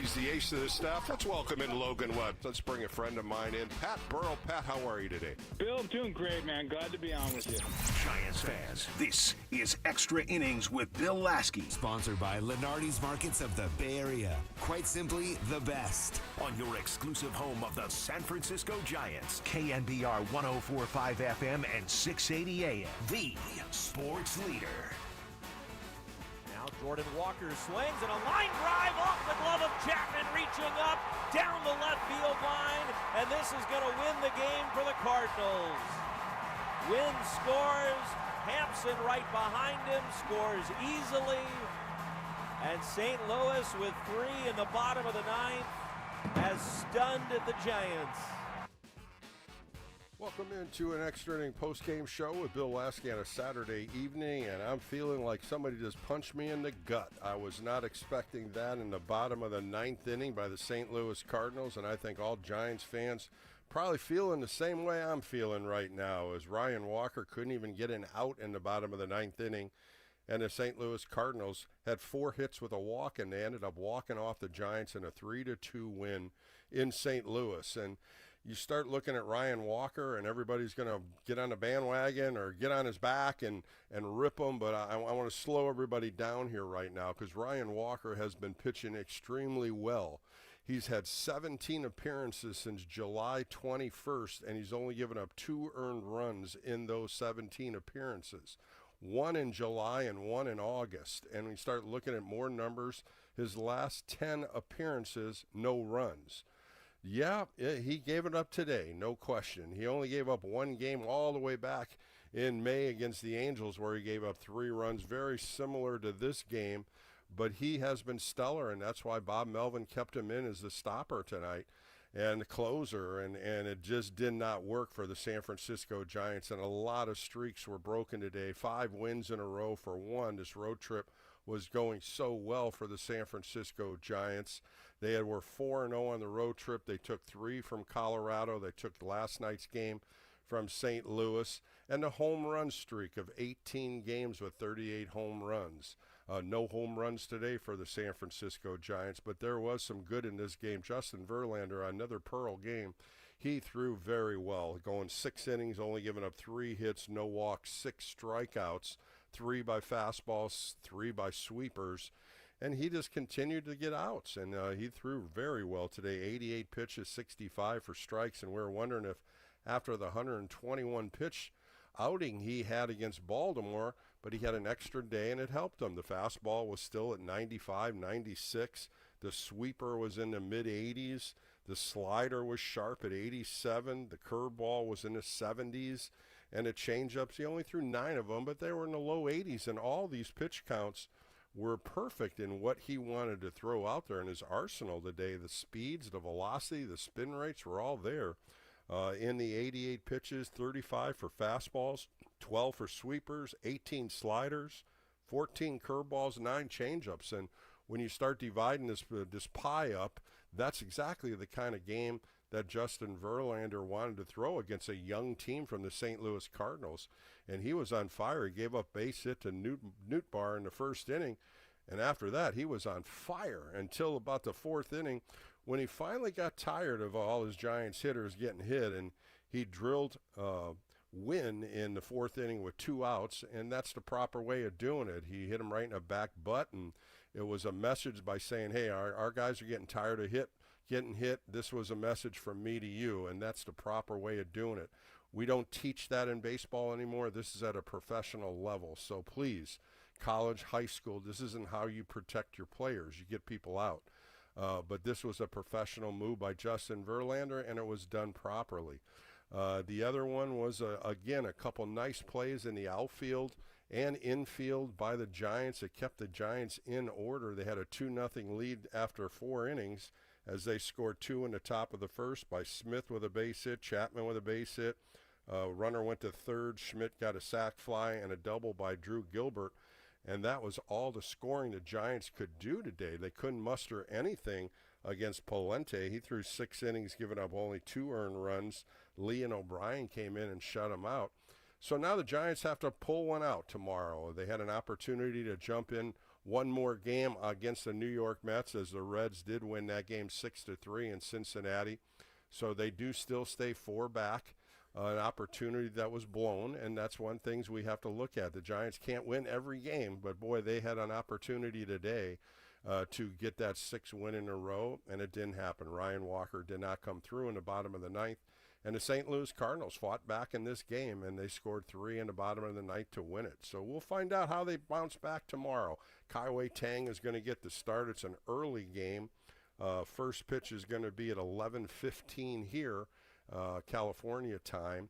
He's the ace of the staff. Let's welcome in Logan Webb. Let's bring a friend of mine in. Pat Burrow. Pat, how are you today? Bill, I'm doing great, man. Glad to be on with you. Giants fans, this is Extra Innings with Bill Lasky. Sponsored by Lenardi's Markets of the Bay Area. Quite simply, the best. On your exclusive home of the San Francisco Giants. KNBR 104.5 FM and 680 AM. The sports leader. Now Jordan Walker swings and a line drive off the glove of Chapman, reaching up down the left field line, and this is going to win the game for the Cardinals. Wynn scores, Hampson right behind him, scores easily, and St. Louis with 3 in the bottom of the ninth has stunned the Giants. Welcome into an extra inning post-game show with Bill Lasky on a Saturday evening, and I'm feeling like somebody just punched me in the gut. I was not expecting that in the bottom of the ninth inning by the St. Louis Cardinals, and I think all Giants fans probably feeling the same way I'm feeling right now, as Ryan Walker couldn't even get an out in the bottom of the ninth inning, and the St. Louis Cardinals had 4 hits with a walk, and they ended up walking off the Giants in a 3-2 win in St. Louis. And you start looking at Ryan Walker, and everybody's going to get on the bandwagon or get on his back and rip him, but I want to slow everybody down here right now, because Ryan Walker has been pitching extremely well. He's had 17 appearances since July 21st, and he's only given up 2 earned runs in those 17 appearances. 1 in July and 1 in August. And we start looking at more numbers. His last 10 appearances, no runs. Yeah, he gave it up today, no question. He only gave up 1 game all the way back in May against the Angels, where he gave up 3 runs, very similar to this game. But he has been stellar, and that's why Bob Melvin kept him in as the stopper tonight and the closer, and it just did not work for the San Francisco Giants, and a lot of streaks were broken today. 5 wins in a row for one. This road trip was going so well for the San Francisco Giants. They were 4-0 on the road trip. They took 3 from Colorado. They took last night's game from St. Louis, and the home run streak of 18 games with 38 home runs. No home runs today for the San Francisco Giants, but there was some good in this game. Justin Verlander, another Pearl game, he threw very well, going 6 innings, only giving up 3 hits, no walks, 6 strikeouts, 3 by fastballs, 3 by sweepers, and he just continued to get outs, and he threw very well today. 88 pitches, 65 for strikes, and we were wondering if after the 121 pitch outing he had against Baltimore, but he had an extra day and it helped him. The fastball was still at 95, 96. The sweeper was in the mid-80s. The slider was sharp at 87. The curveball was in the 70s. And the changeups, he only threw 9 of them, but they were in the low 80s. And all these pitch counts were perfect in what he wanted to throw out there in his arsenal today. The speeds, the velocity, the spin rates were all there. In the 88 pitches, 35 for fastballs, 12 for sweepers, 18 sliders, 14 curveballs, 9 changeups. And when you start dividing this pie up, that's exactly the kind of game that Justin Verlander wanted to throw against a young team from the St. Louis Cardinals. And he was on fire. He gave up base hit to Nootbaar in the first inning. And after that, he was on fire until about the 4th inning, when he finally got tired of all his Giants hitters getting hit, and he drilled Wynn in the 4th inning with 2 outs, and that's the proper way of doing it. He hit him right in the back butt, and it was a message by saying, hey, our guys are getting tired of getting hit. This was a message from me to you, and that's the proper way of doing it. We don't teach that in baseball anymore. This is at a professional level. So please, college, high school, this isn't how you protect your players. You get people out. But this was a professional move by Justin Verlander, and it was done properly. The other one was, again, a couple nice plays in the outfield and infield by the Giants. It kept the Giants in order. They had a 2-0 lead after 4 innings as they scored 2 in the top of the first by Smith with a base hit, Chapman with a base hit. Runner went to third. Schmidt got a sac fly and a double by Drew Gilbert. And that was all the scoring the Giants could do today. They couldn't muster anything against Polente. He threw 6 innings, giving up only 2 earned runs. Lee and O'Brien came in and shut him out. So now the Giants have to pull one out tomorrow. They had an opportunity to jump in one more game against the New York Mets, as the Reds did win that game 6-3 in Cincinnati. So they do still stay 4 back. An opportunity that was blown, and that's one things we have to look at. The Giants can't win every game, but boy, they had an opportunity today to get that 6th win in a row, and it didn't happen. Ryan Walker did not come through in the bottom of the 9th, and the St. Louis Cardinals fought back in this game, and they scored 3 in the bottom of the 9th to win it. So we'll find out how they bounce back tomorrow. Kai Tang is going to get the start. It's an early game. First pitch is going to be at 11:15 here, California time.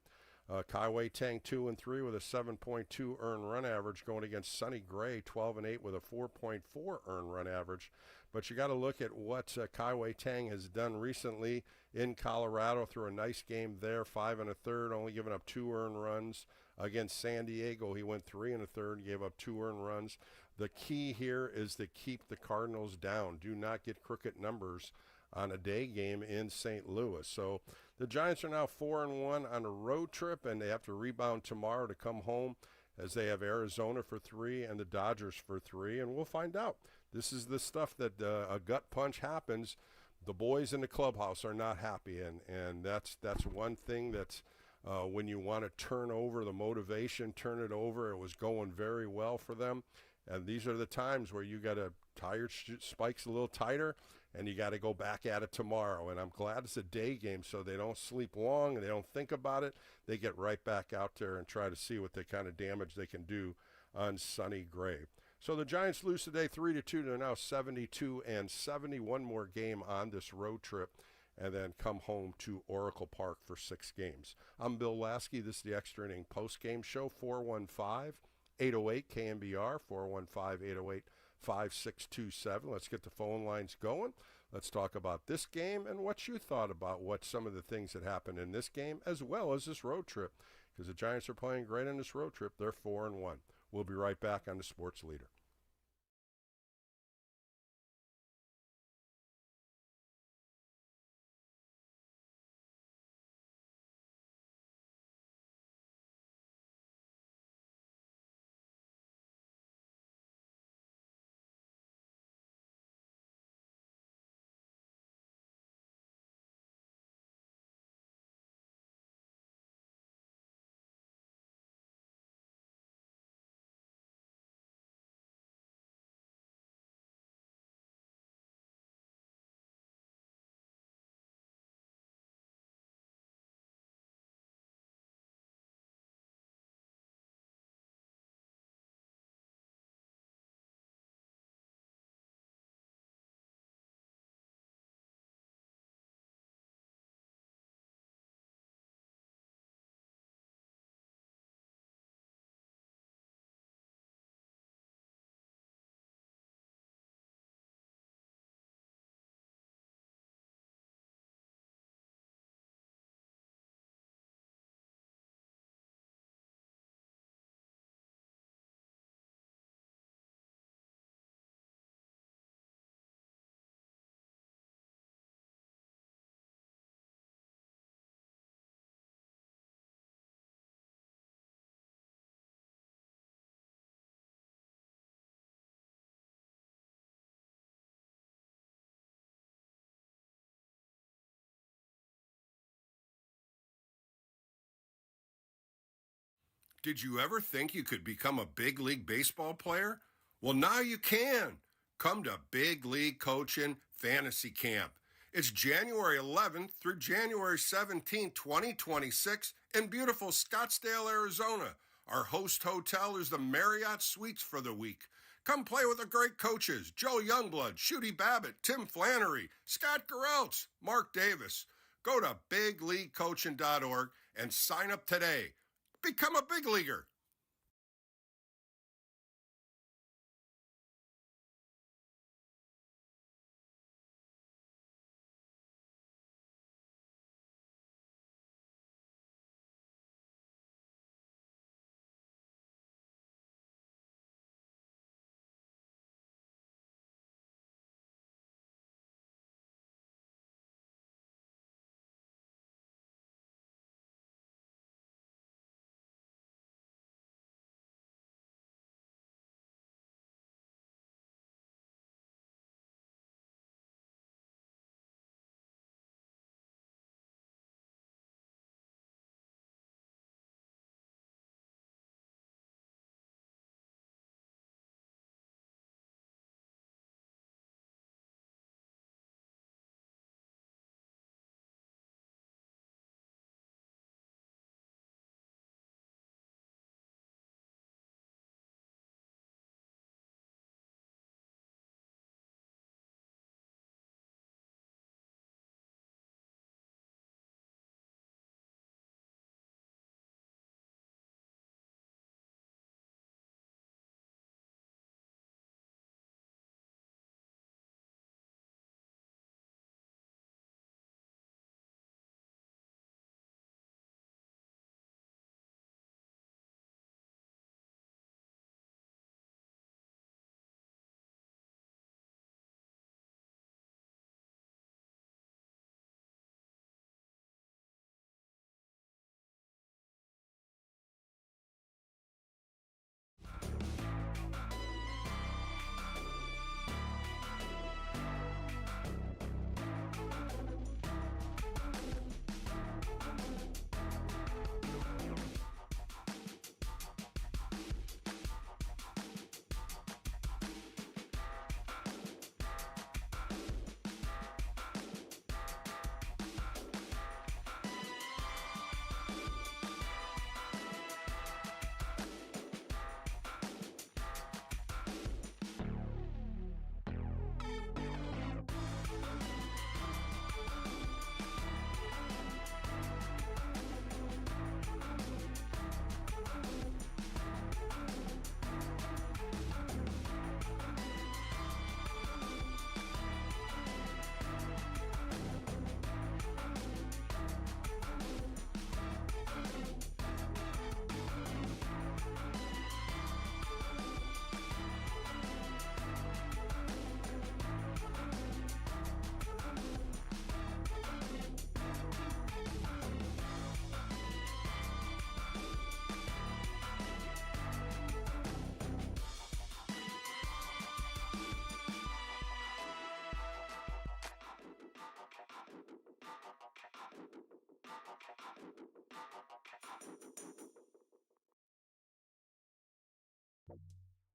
Kai Tang 2-3 with a 7.2 earned run average, going against Sonny Gray 12-8 with a 4.4 earned run average. But you got to look at what Kai Tang has done recently in Colorado through a nice game there, 5 1/3, only giving up 2 earned runs. Against San Diego, he went 3 1/3, gave up 2 earned runs. The key here is to keep the Cardinals down. Do not get crooked numbers on a day game in St. Louis. So the Giants are now 4-1 on a road trip, and they have to rebound tomorrow to come home, as they have Arizona for 3 and the Dodgers for 3, and we'll find out. This is the stuff that a gut punch happens. The boys in the clubhouse are not happy, and that's one thing that's when you want to turn over the motivation, turn it over. It was going very well for them, and these are the times where you got to tie your spikes a little tighter, and you got to go back at it tomorrow. And I'm glad it's a day game, so they don't sleep long and they don't think about it. They get right back out there and try to see what the kind of damage they can do on Sonny Gray. So the Giants lose today 3-2. They're now 72-70. One more game on this road trip, and then come home to Oracle Park for 6 games. I'm Bill Lasky. This is the Extra Inning Postgame Show. 415-808 KNBR, 415-808-5627. Let's get the phone lines going. Let's talk about this game and what you thought about what some of the things that happened in this game, as well as this road trip, because the Giants are playing great on this road trip. They're 4-1. We'll be right back on the Sports Leader. Did you ever think you could become a big league baseball player? Well, now you can. Come to Big League Coaching Fantasy Camp. It's January 11th through January 17th, 2026 in beautiful Scottsdale, Arizona. Our host hotel is the Marriott Suites for the week. Come play with the great coaches, Joe Youngblood, Shooty Babbitt, Tim Flannery, Scott Gereltz, Mark Davis. Go to bigleaguecoaching.org and sign up today. Become a big leaguer.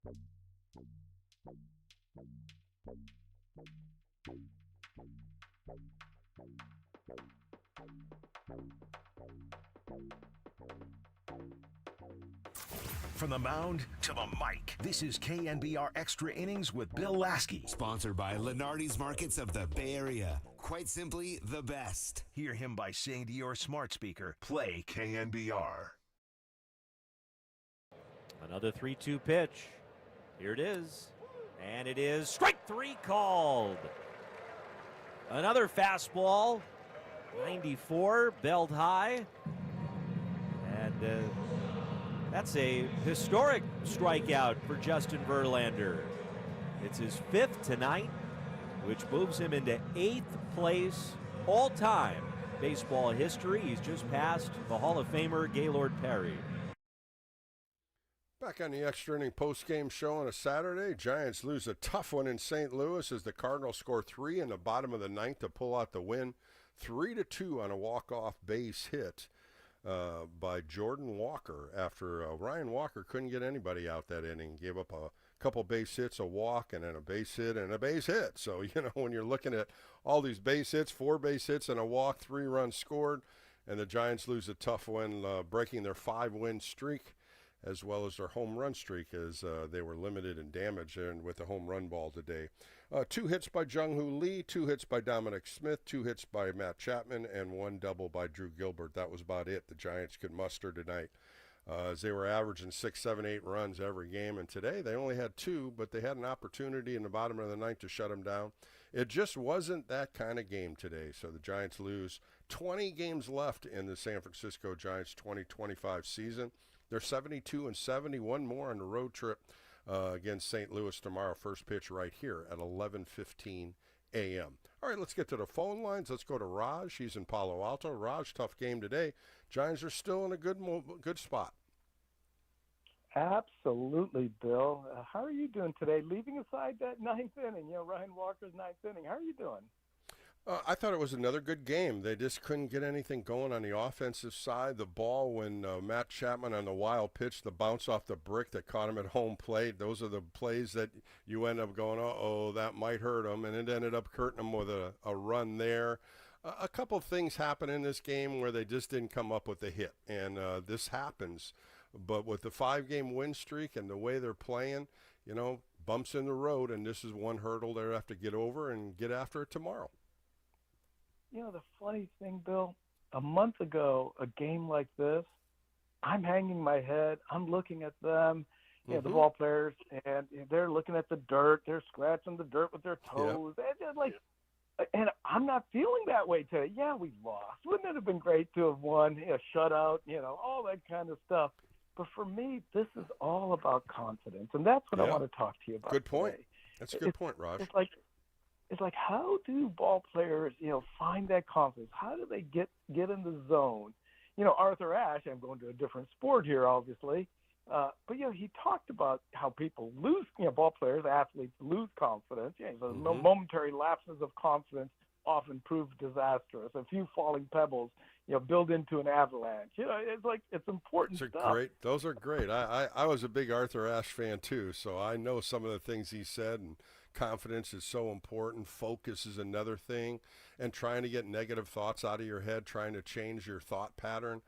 From the mound to the mic, this is KNBR Extra Innings with Bill Lasky. Sponsored by Lenardi's Markets of the Bay Area. Quite simply, the best. Hear him by saying to your smart speaker, play KNBR. Another 3-2 pitch. Here it is. And it is strike three called. Another fastball. 94, belled high. And that's a historic strikeout for Justin Verlander. It's his 5th tonight, which moves him into 8th place all-time baseball history. He's just passed the Hall of Famer Gaylord Perry. Back on the extra inning post-game show on a Saturday, Giants lose a tough one in St. Louis as the Cardinals score 3 in the bottom of the ninth to pull out the win, 3-2 on a walk-off base hit by Jordan Walker after Ryan Walker couldn't get anybody out that inning. Gave up a couple base hits, a walk, and then a base hit and a base hit. So, when you're looking at all these base hits, 4 base hits and a walk, 3 runs scored, and the Giants lose a tough one, breaking their 5-win streak as well as their home run streak as they were limited in damage and with the home run ball today. 2 hits by Jung-Hoo Lee, 2 hits by Dominic Smith, 2 hits by Matt Chapman, and 1 double by Drew Gilbert. That was about it the Giants could muster tonight as they were averaging 6, 7, 8 runs every game. And today they only had 2, but they had an opportunity in the bottom of the ninth to shut them down. It just wasn't that kind of game today. So the Giants lose 20 games left in the San Francisco Giants 2025 season. They're 72-70, one more on the road trip against St. Louis tomorrow. First pitch right here at 11:15 a.m. All right, let's get to the phone lines. Let's go to Raj. He's in Palo Alto. Raj, tough game today. Giants are still in a good spot. Absolutely, Bill. How are you doing today? Leaving aside that 9th inning, Ryan Walker's 9th inning. How are you doing? I thought it was another good game. They just couldn't get anything going on the offensive side. The ball, when Matt Chapman on the wild pitch, the bounce off the brick that caught him at home plate, those are the plays that you end up going, uh-oh, that might hurt him, and it ended up hurting him with a run there. A couple of things happened in this game where they just didn't come up with a hit, and this happens. But with the 5-game win streak and the way they're playing, bumps in the road, and this is one hurdle they have to get over and get after it tomorrow. The funny thing, Bill, a month ago, a game like this, I'm hanging my head. I'm looking at them, the ball players, and they're looking at the dirt. They're scratching the dirt with their toes. Yep. And I'm not feeling that way today. Yeah, we lost. Wouldn't it have been great to have won, shutout, all that kind of stuff. But for me, this is all about confidence, and that's what I want to talk to you about. Good point. Today. That's a good point, Raj. It's like how do ball players, find that confidence? How do they get in the zone? Arthur Ashe, I'm going to a different sport here, obviously, but he talked about how people lose, ball players, athletes lose confidence. The momentary lapses of confidence often prove disastrous. A few falling pebbles, build into an avalanche. It's important stuff. Those are great. I was a big Arthur Ashe fan too, so I know some of the things he said, and confidence is so important. Focus is another thing, and trying to get negative thoughts out of your head, trying to change your thought pattern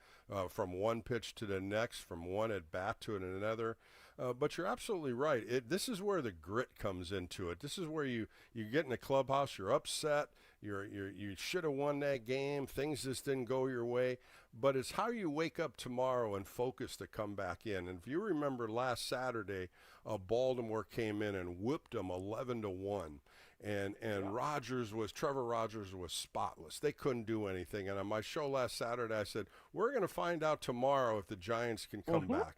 from one pitch to the next, from one at bat to another. But you're absolutely right. This is where the grit comes into it. This is where you get in the clubhouse, you're upset, you should have won that game, things just didn't go your way, but it's how you wake up tomorrow and focus to come back in. And if you remember last Saturday, Baltimore came in and whipped them 11-1. And Trevor Rogers was spotless. They couldn't do anything. And on my show last Saturday, I said, we're going to find out tomorrow if the Giants can come back.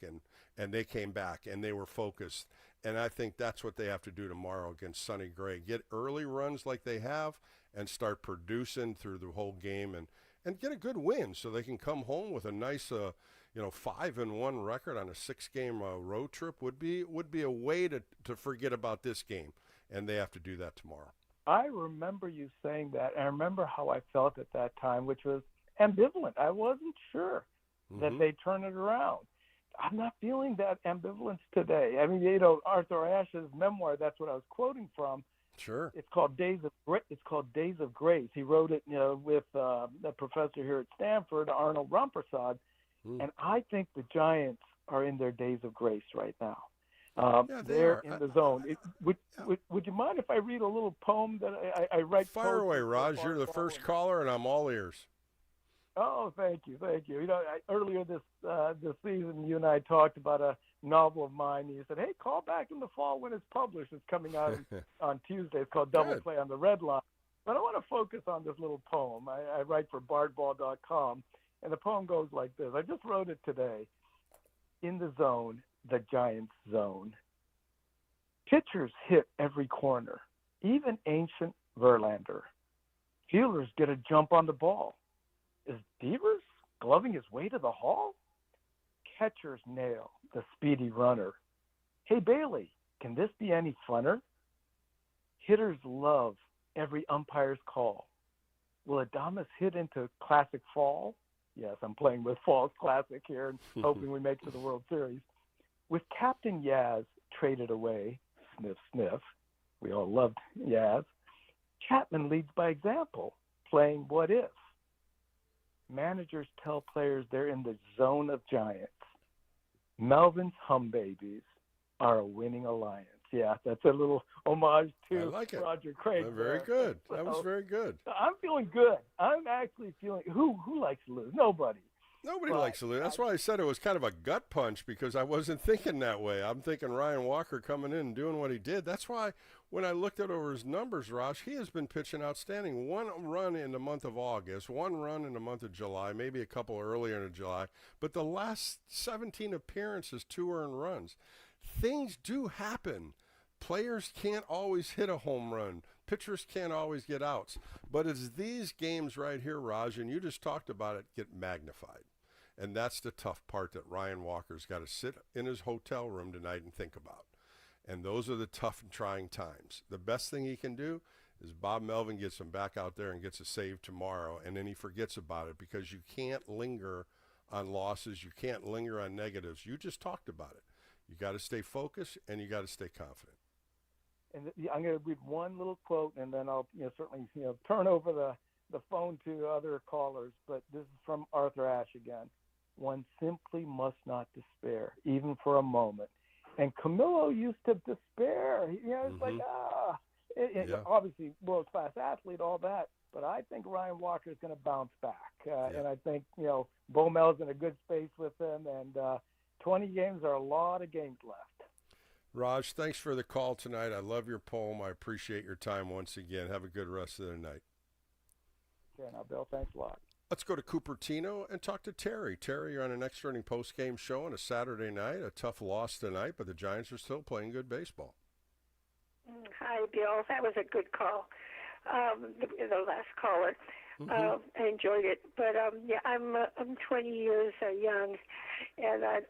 And they came back, and they were focused. And I think that's what they have to do tomorrow against Sonny Gray. Get early runs like they have and start producing through the whole game and get a good win so they can come home with a nice 5-1 record on a 6-game road trip would be a way to forget about this game. And they have to do that tomorrow. I remember you saying that. I remember how I felt at that time, which was ambivalent. I wasn't sure that they'd turn it around. I'm not feeling that ambivalence today. I mean, Arthur Ashe's memoir, that's what I was quoting from. Sure. It's called Days of Grace. He wrote it, with the professor here at Stanford, Arnold Rampersad. And I think the Giants are in their days of grace right now. They're in the zone. Would you mind if I read a little poem that I write? Fire away, Raj. You're the first caller, and I'm all ears. Oh, thank you. Earlier this season, you and I talked about a novel of mine. And you said, "Hey, call back in the fall when it's published. It's coming out on Tuesday. It's called Double Play on the Red Line." But I want to focus on this little poem. I write for bardball.com, and the poem goes like this. I just wrote it today. In the zone, the Giants zone. Pitchers hit every corner, even ancient Verlander. Fielders get a jump on the ball. Is Devers gloving his way to the hall? Catchers nail the speedy runner. Hey, Bailey, can this be any funner? Hitters love every umpire's call. Will Adames hit into classic fall? Yes, I'm playing with Fall's Classic here and hoping we make it to the World Series. With Captain Yaz traded away, sniff, sniff, we all loved Yaz, Chapman leads by example, playing what if. Managers tell players they're in the zone of Giants. Melvin's hum babies are a winning alliance. Yeah, that's a little homage to Roger Craig. Very good. That was very good. I'm feeling good. I'm actually feeling. Who likes to lose? Nobody. Nobody likes to lose. That's why I said it was kind of a gut punch, because I wasn't thinking that way. I'm thinking Ryan Walker coming in and doing what he did. That's why when I looked at over his numbers, Raj, he has been pitching outstanding. 1 run in the month of August, 1 run in the month of July, maybe a couple earlier in July. But the last 17 appearances, 2 earned runs. Things do happen. Players can't always hit a home run. Pitchers can't always get outs. But it's these games right here, Raj, and you just talked about it, get magnified. And that's the tough part that Ryan Walker's got to sit in his hotel room tonight and think about. And those are the tough and trying times. The best thing he can do is Bob Melvin gets him back out there and gets a save tomorrow, and then he forgets about it, because you can't linger on losses. You can't linger on negatives. You just talked about it. You got to stay focused, and you got to stay confident. And I'm going to read one little quote, and then I'll certainly turn over the phone to other callers. But this is from Arthur Ashe again. One simply must not despair, even for a moment. And Camilo used to despair. It's like, obviously world-class athlete, all that. But I think Ryan Walker is going to bounce back. And I think, Bo Mel's in a good space with him. And 20 games are a lot of games left. Raj, thanks for the call tonight. I love your poem. I appreciate your time once again. Have a good rest of the night. Okay, now, Bill, thanks a lot. Let's go to Cupertino and talk to Terry. Terry, you're on an extra inning post-game show on a Saturday night. A tough loss tonight, but the Giants are still playing good baseball. Hi, Bill. That was a good call. The last caller. I enjoyed it. But, I'm 20 years young, and I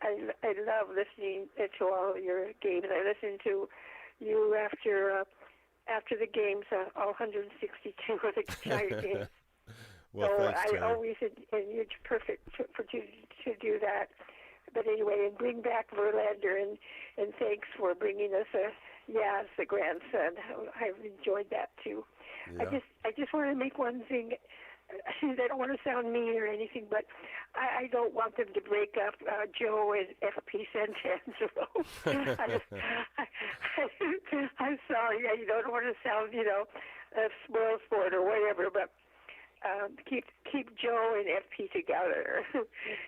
love listening to all your games. I listen to you after the games, all 162 of the Giant games. Well, so thanks, Terry. always, and you're perfect to do that. But anyway, and bring back Verlander, and thanks for bringing us Yaz, the grandson. I've enjoyed that too. Yeah. I just want to make one thing. I don't want to sound mean or anything, but I don't want them to break up Joe and FP Santangelo. I'm sorry. I don't want to sound, a spoil sport or whatever, but keep Joe and FP together.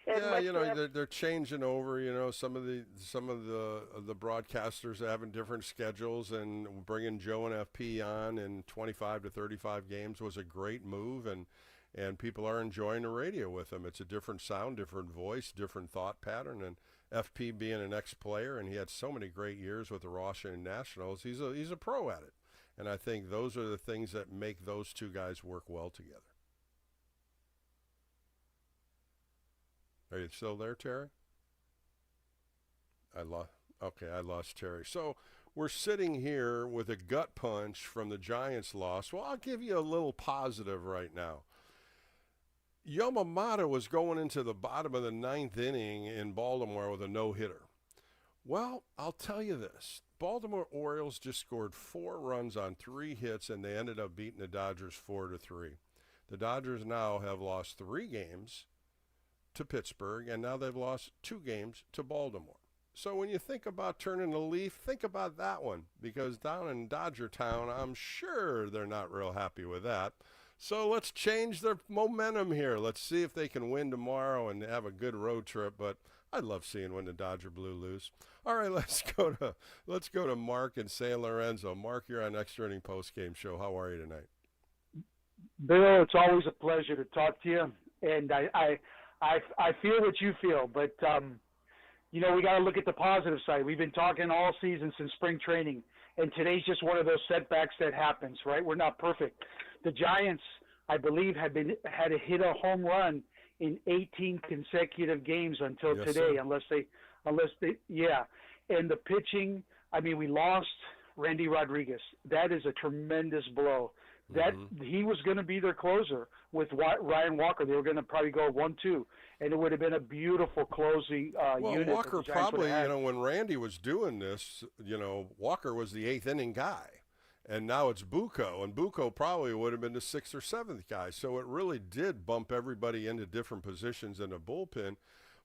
And they're changing over. Some of the broadcasters are having different schedules, and bringing Joe and FP on in 25 to 35 games was a great move, and people are enjoying the radio with them. It's a different sound, different voice, different thought pattern, and FP being an ex-player, and he had so many great years with the Washington Nationals. He's a pro at it, and I think those are the things that make those two guys work well together. Are you still there, Terry? I lost Terry. So we're sitting here with a gut punch from the Giants loss. Well, I'll give you a little positive right now. Yamamoto was going into the bottom of the 9th inning in Baltimore with a no-hitter. Well, I'll tell you this. Baltimore Orioles just scored 4 runs on 3 hits, and they ended up beating the Dodgers 4-3. The Dodgers now have lost 3 games to Pittsburgh, and now they've lost 2 games to Baltimore. So when you think about turning the leaf, think about that one, because down in Dodger Town, I'm sure they're not real happy with that. So let's change their momentum here. Let's see if they can win tomorrow and have a good road trip. But I love seeing when the Dodger Blue lose. All right, let's go to Mark in San Lorenzo. Mark, you're on Extra Inning Postgame Show. How are you tonight? Bill, it's always a pleasure to talk to you, and I feel what you feel, but we got to look at the positive side. We've been talking all season since spring training, and today's just one of those setbacks that happens, right? We're not perfect. The Giants, I believe, had to hit a home run in 18 consecutive games until today, sir. unless they, yeah. And the pitching, I mean, we lost Randy Rodriguez. That is a tremendous blow. That he was going to be their closer with Ryan Walker. They were going to probably go 1-2, and it would have been a beautiful closing unit. Well, Walker probably, when Randy was doing this, Walker was the 8th inning guy, and now it's Bucco, and Bucco probably would have been the 6th or 7th guy. So it really did bump everybody into different positions in the bullpen.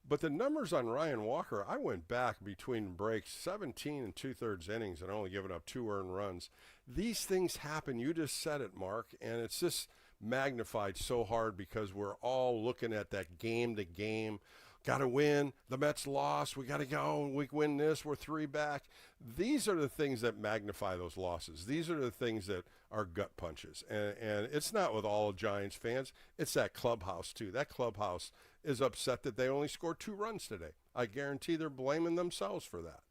But the numbers on Ryan Walker, I went back between breaks, 17 and 2/3 innings, and only giving up 2 earned runs. These things happen. You just said it, Mark, and it's just magnified so hard because we're all looking at that game-to-game. Got to win. The Mets lost. We got to go. We win this. We're 3 back. These are the things that magnify those losses. These are the things that are gut punches. And it's not with all Giants fans. It's that clubhouse, too. That clubhouse is upset that they only scored 2 runs today. I guarantee they're blaming themselves for that.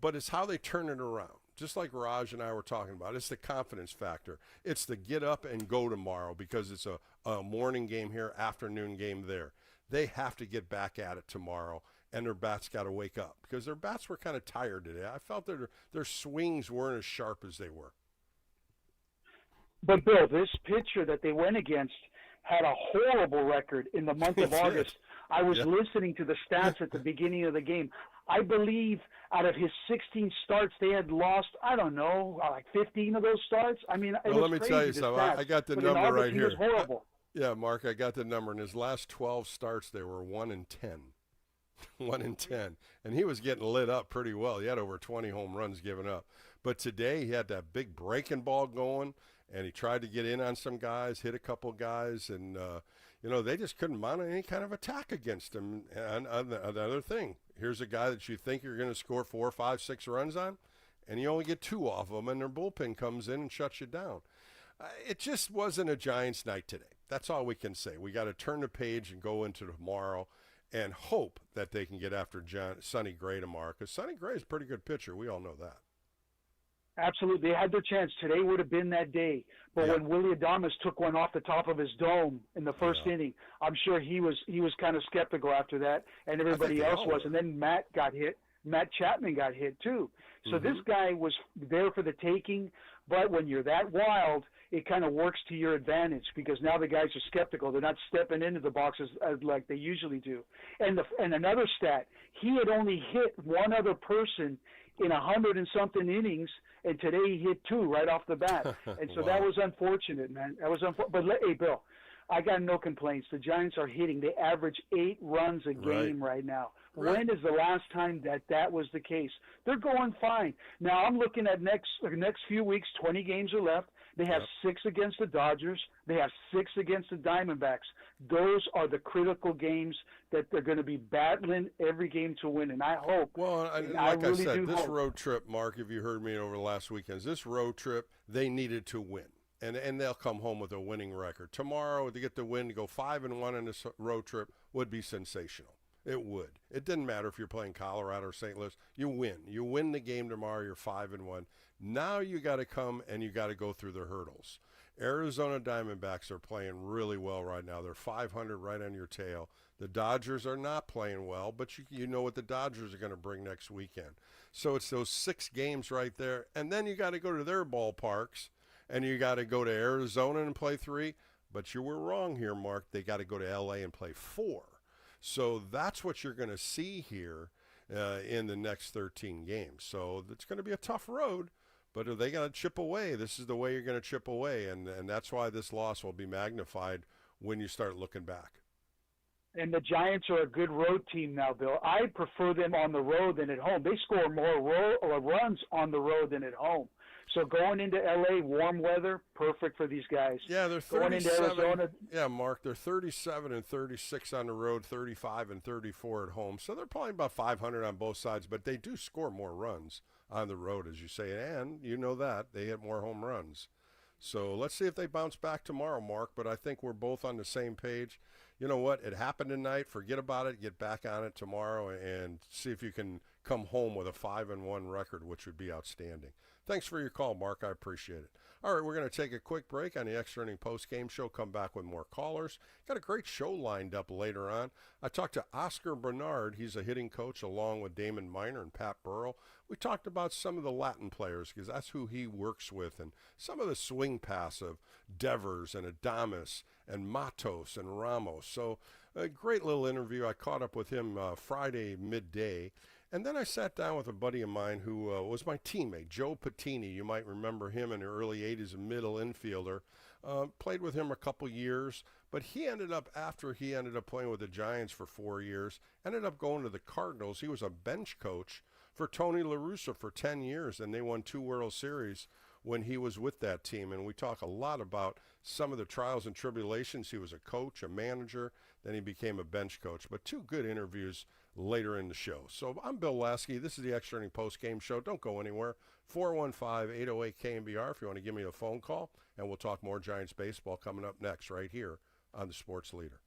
But it's how they turn it around. Just like Raj and I were talking about, it's the confidence factor. It's the get up and go tomorrow because it's a morning game here, afternoon game there. They have to get back at it tomorrow, and their bats got to wake up because their bats were kind of tired today. I felt their swings weren't as sharp as they were. But, Bill, this pitcher that they went against had a horrible record in the month of August. I was listening to the stats at the beginning of the game. I believe out of his 16 starts, they had lost, I don't know, like 15 of those starts. I mean, it was let me crazy, tell you something. I got the number August, right here. He was horrible. Yeah, Mark, I got the number. In his last 12 starts, they were 1-10. 1-10. And he was getting lit up pretty well. He had over 20 home runs given up. But today he had that big breaking ball going, and he tried to get in on some guys, hit a couple guys, and, they just couldn't mount any kind of attack against him. And another thing, here's a guy that you think you're going to score 4, 5, 6 runs on, and you only get 2 off of them, and their bullpen comes in and shuts you down. It just wasn't a Giants night today. That's all we can say. We got to turn the page and go into tomorrow and hope that they can get after Sonny Gray tomorrow, because Sonny Gray is a pretty good pitcher. We all know that. Absolutely. They had their chance. Today would have been that day. But when Willie Adames took one off the top of his dome in the first inning, I'm sure he was kind of skeptical after that, and everybody else was. And then Matt got hit. Matt Chapman got hit too. So this guy was there for the taking. But when you're that wild, it kind of works to your advantage because now the guys are skeptical. They're not stepping into the boxes like they usually do. And another stat, he had only hit one other person in 100 and something innings, and today he hit 2 right off the bat. And so that was unfortunate, man. That was But hey, Bill, I got no complaints. The Giants are hitting. They average 8 runs a game right now. Right. When is the last time that was the case? They're going fine. Now I'm looking at next few weeks. 20 games are left. They have 6 against the Dodgers. They have 6 against the Diamondbacks. Those are the critical games that they're going to be battling every game to win. And I hope. Well, like I said, this road trip, Mark, if you heard me over the last weekends, this road trip, they needed to win. And they'll come home with a winning record. Tomorrow, to get the win, to go 5-1 in this road trip would be sensational. It would. It didn't matter if you're playing Colorado or St. Louis. You win. You win the game tomorrow. You're 5-1. Now you got to come and you got to go through the hurdles. Arizona Diamondbacks are playing really well right now. They're 500 right on your tail. The Dodgers are not playing well, but you know what the Dodgers are going to bring next weekend. So it's those 6 games right there. And then you got to go to their ballparks, and you got to go to Arizona and play 3. But you were wrong here, Mark. They got to go to L.A. and play 4. So that's what you're going to see here in the next 13 games. So it's going to be a tough road, but are they going to chip away? This is the way you're going to chip away, and that's why this loss will be magnified when you start looking back. And the Giants are a good road team now, Bill. I prefer them on the road than at home. They score more runs on the road than at home. So going into L.A., warm weather, perfect for these guys. Yeah, they're 37. Yeah, Mark, they're 37 and 36 on the road, 35 and 34 at home. So they're probably about 500 on both sides, but they do score more runs on the road, as you say. And you know that. They hit more home runs. So let's see if they bounce back tomorrow, Mark. But I think we're both on the same page. You know what? It happened tonight. Forget about it. Get back on it tomorrow and see if you can come home with a 5-1 record, which would be outstanding. Thanks for your call, Mark. I appreciate it. All right, we're going to take a quick break on the Extra Inning Post-Game Show. Come back with more callers. Got a great show lined up later on. I talked to Oscar Bernard. He's a hitting coach along with Damon Miner and Pat Burrell. We talked about some of the Latin players because that's who he works with, and some of the swing pass of Devers and Adames and Matos and Ramos. So a great little interview. I caught up with him Friday midday. And then I sat down with a buddy of mine who was my teammate, Joe Patini. You might remember him in the early 80s, a middle infielder. Played with him a couple years, but after he ended up playing with the Giants for 4 years, ended up going to the Cardinals. He was a bench coach for Tony La Russa for 10 years, and they won 2 World Series when he was with that team. And we talk a lot about some of the trials and tribulations. He was a coach, a manager, then he became a bench coach. But 2 good interviews later in the show. So I'm Bill Lasky. This is the Extra Inning Post-Game Show. Don't go anywhere. 415-808-KNBR if you want to give me a phone call, and we'll talk more Giants baseball coming up next right here on the Sports Leader.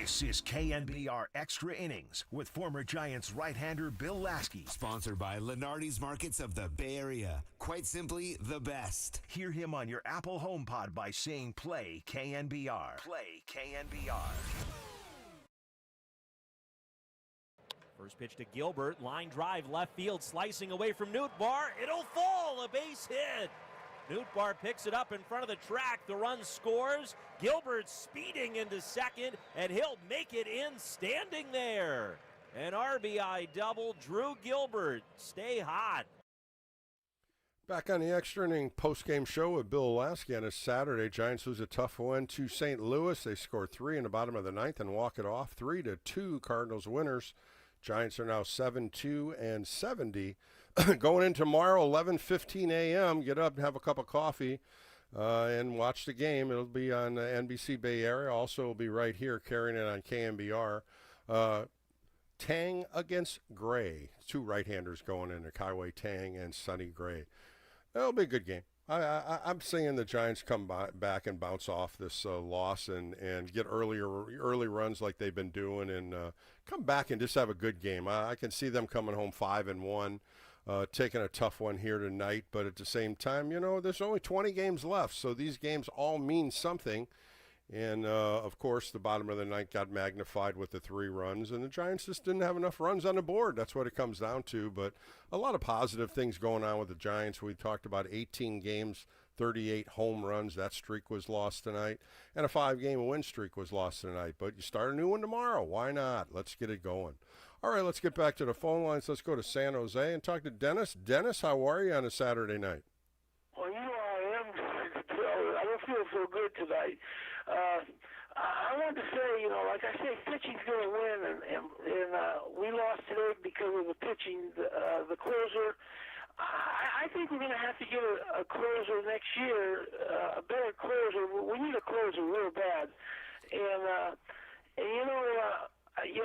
This is KNBR Extra Innings with former Giants right-hander Bill Lasky. Sponsored by Lenardi's Markets of the Bay Area. Quite simply, the best. Hear him on your Apple HomePod by saying play KNBR. Play KNBR. First pitch to Gilbert, line drive, left field, slicing away from Nootbaar. It'll fall, a base hit. Nootbaar picks it up in front of the track. The run scores. Gilbert speeding into second, and he'll make it in standing there. An RBI double. Drew Gilbert. Stay hot. Back on the extra inning post-game show with Bill Lasky on a Saturday. Giants lose a tough one to St. Louis. They score 3 in the bottom of the ninth and walk it off. 3-2 Cardinals winners. Giants are now 7-2-70. Going in tomorrow, 11:15 a.m., get up and have a cup of coffee and watch the game. It'll be on NBC Bay Area. Also, it'll be right here, carrying it on KNBR. Tang against Gray. 2 right-handers going in there, Kaiwei Tang and Sonny Gray. It'll be a good game. I'm seeing the Giants come back and bounce off this loss and get early runs like they've been doing and come back and just have a good game. I can see them coming home 5-1. Taking a tough one here tonight, but at the same time, there's only 20 games left, so these games all mean something. And, of course, the bottom of the ninth got magnified with the 3 runs, and the Giants just didn't have enough runs on the board. That's what it comes down to, but a lot of positive things going on with the Giants. We talked about 18 games, 38 home runs. That streak was lost tonight, and a 5-game win streak was lost tonight. But you start a new one tomorrow. Why not? Let's get it going. All right, let's get back to the phone lines. Let's go to San Jose and talk to Dennis. Dennis, how are you on a Saturday night? Well, I am. I don't feel so good tonight. I wanted to say, like I say, pitching's going to win, and we lost today because of the pitching. The closer, I think we're going to have to get a closer next year, a better closer. We need a closer real bad, and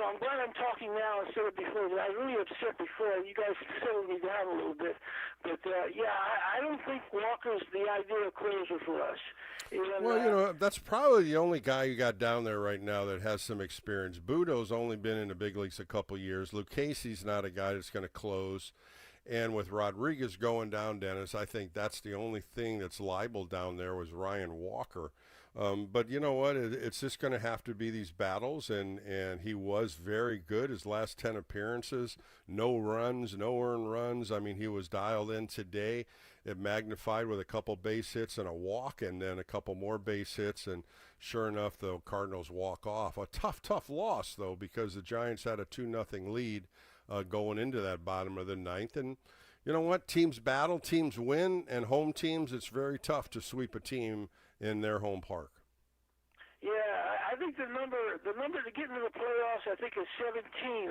I'm glad I'm talking now instead of before. I was really upset before. You guys settled me down a little bit. But, I don't think Walker's the ideal closer for us. Well, that's probably the only guy you got down there right now that has some experience. Budo's only been in the big leagues a couple years. Lucchese's not a guy that's going to close. And with Rodriguez going down, Dennis, I think that's the only thing that's liable down there was Ryan Walker. But you know what? It's just going to have to be these battles, and he was very good. His last 10 appearances, no runs, no earned runs. I mean, he was dialed in today. It magnified with a couple base hits and a walk, and then a couple more base hits, and sure enough, the Cardinals walk off. A tough loss, though, because the Giants had a 2-0 lead going into that bottom of the ninth. And you know what? Teams battle, teams win, and home teams, it's very tough to sweep a team in their home park. Yeah, I think the number to get into the playoffs, I think, is 17.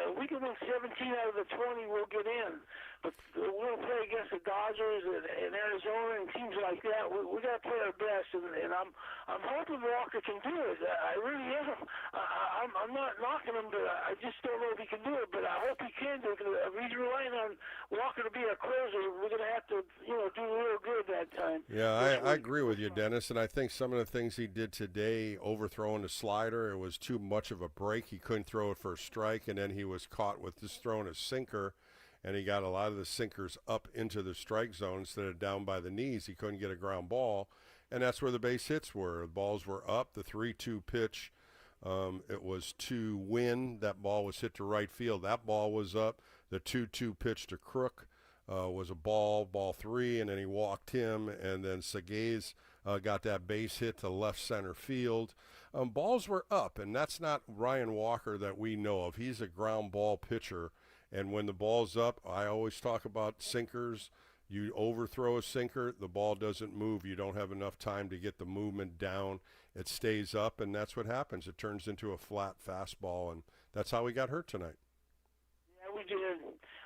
If we can win 17 out of the 20, we'll get in. But we're going to play against the Dodgers and Arizona and teams like that. We got to play our best, and I'm hoping Walker can do it. I really am. I'm not knocking him, but I just don't know if he can do it. But I hope he can do it. If he's relying on Walker to be a closer, we're going to have to, do real good that time. Yeah, I agree with you, Dennis, and I think some of the things he did today, overthrowing the slider, it was too much of a break. He couldn't throw it for a strike, and then he was caught with just throwing a sinker, and he got a lot of the sinkers up into the strike zone instead of down by the knees. He couldn't get a ground ball, and that's where the base hits were. The balls were up. The 3-2 pitch, it was to Win. That ball was hit to right field. That ball was up. The 2-2 pitch to Crook was a ball 3, and then he walked him, and then Sagaz got that base hit to left center field. Balls were up, and that's not Ryan Walker that we know of. He's a ground ball pitcher, and when the ball's up, I always talk about sinkers. You overthrow a sinker, the ball doesn't move. You don't have enough time to get the movement down. It stays up, and that's what happens. It turns into a flat fastball, and that's how we got hurt tonight. Yeah, we did.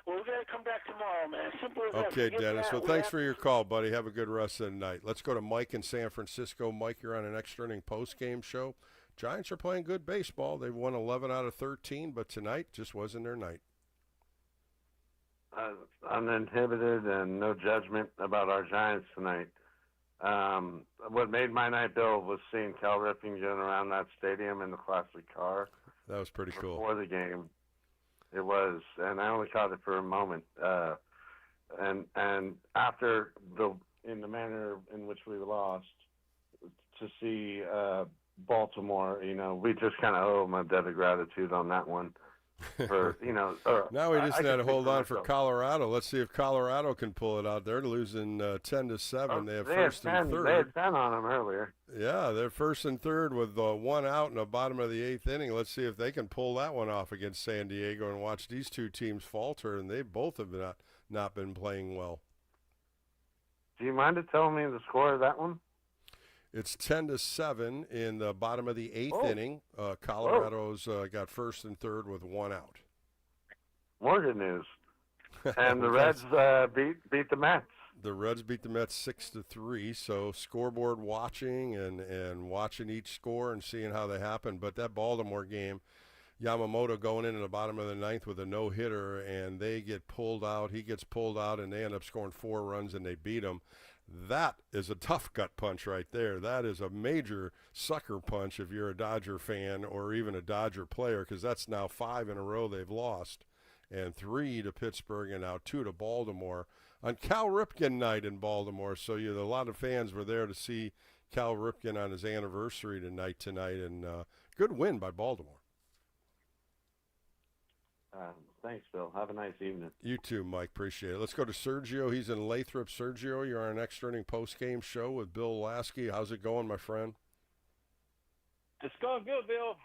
Well, we got to come back tomorrow, man. Simple as that. Okay, Dennis. Well, thanks for your call, buddy. Have a good rest of the night. Let's go to Mike in San Francisco. Mike, you're on an extra inning post-game show. Giants are playing good baseball. They've won 11 out of 13, but tonight just wasn't their night. Uninhibited and no judgment about our Giants tonight. What made my night, Bill, was seeing Cal Ripken going around that stadium in the classic car. That was pretty cool. Before the game, it was, and I only caught it for a moment. And after in the manner in which we lost, to see Baltimore, we just kind of owe them a debt of gratitude on that one. For now we just had to hold on for Colorado. Let's see if Colorado can pull it out. They're losing 10-7. They have first and third. They had 10 on them earlier. Yeah, they're first and third with one out in the bottom of the 8th inning. Let's see if they can pull that one off against San Diego and watch these two teams falter. And they both have not been playing well. Do you mind telling me the score of that one? It's 10-7 in the bottom of the 8th inning. Colorado's got first and third with one out. More good news. And the Reds beat the Mets. The Reds beat the Mets 6-3. So scoreboard watching and watching each score and seeing how they happen. But that Baltimore game, Yamamoto going in the bottom of the 9th with a no-hitter, and they get pulled out. He gets pulled out, and they end up scoring 4 runs, and they beat him. That is a tough gut punch right there. That is a major sucker punch if you're a Dodger fan or even a Dodger player, because that's now 5 in a row they've lost, and 3 to Pittsburgh and now 2 to Baltimore on Cal Ripken night in Baltimore. So a lot of fans were there to see Cal Ripken on his anniversary tonight, and good win by Baltimore. Thanks, Bill. Have a nice evening. You too, Mike. Appreciate it. Let's go to Sergio. He's in Lathrop. Sergio, you're on an extra inning post-game show with Bill Lasky. How's it going, my friend? It's going good, Bill.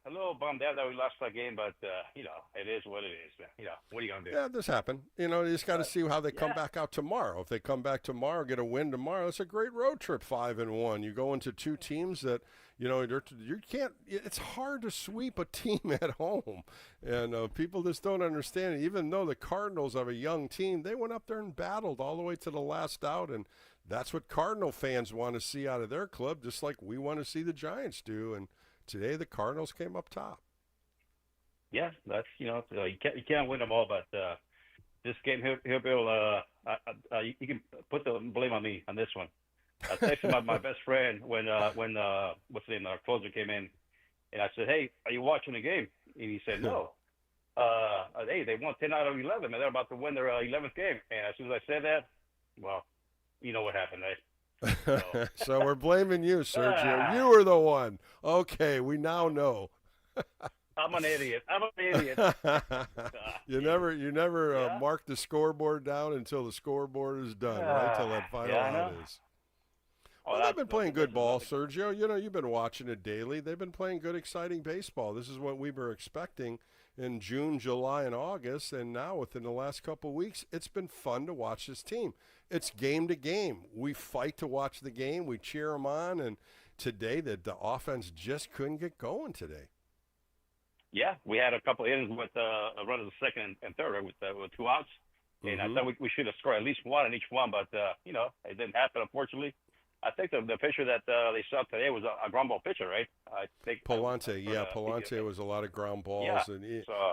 A little bummed out that we lost that game, but, it is what it is, man. What are you going to do? Yeah, this happened. You just got to see how they come back out tomorrow. If they come back tomorrow, get a win tomorrow, it's a great road trip, 5-1. You go into 2 teams that, you can't – it's hard to sweep a team at home. And people just don't understand it. Even though the Cardinals have a young team, they went up there and battled all the way to the last out, and that's what Cardinal fans want to see out of their club, just like we want to see the Giants do. And today the Cardinals came up top. Yeah, that's you can't win them all, but this game here, Bill, you can put the blame on me on this one. I texted my best friend when what's the name, our closer came in, and I said, "Hey, are you watching the game?" And he said, "No." Hey, they won 10 out of 11, and they're about to win their 11th game. And as soon as I said that, well, you know what happened, right? So we're blaming you, Sergio. You were the one. Okay, we now know. I'm an idiot. You never mark the scoreboard down until the scoreboard is done, right? Till that final out is. Well, they've been playing good ball, Sergio. You've been watching it daily. They've been playing good, exciting baseball. This is what we were expecting in June, July, and August, and now within the last couple of weeks, it's been fun to watch this team. It's game to game. We fight to watch the game. We cheer them on, and today the offense just couldn't get going today. Yeah, we had a couple of innings with a run of the second and third with 2 outs, and I thought we should have scored at least one in each one, but it didn't happen, unfortunately. I think the pitcher that they saw today was a ground ball pitcher, right? I think Palante. Palante was a lot of ground balls, and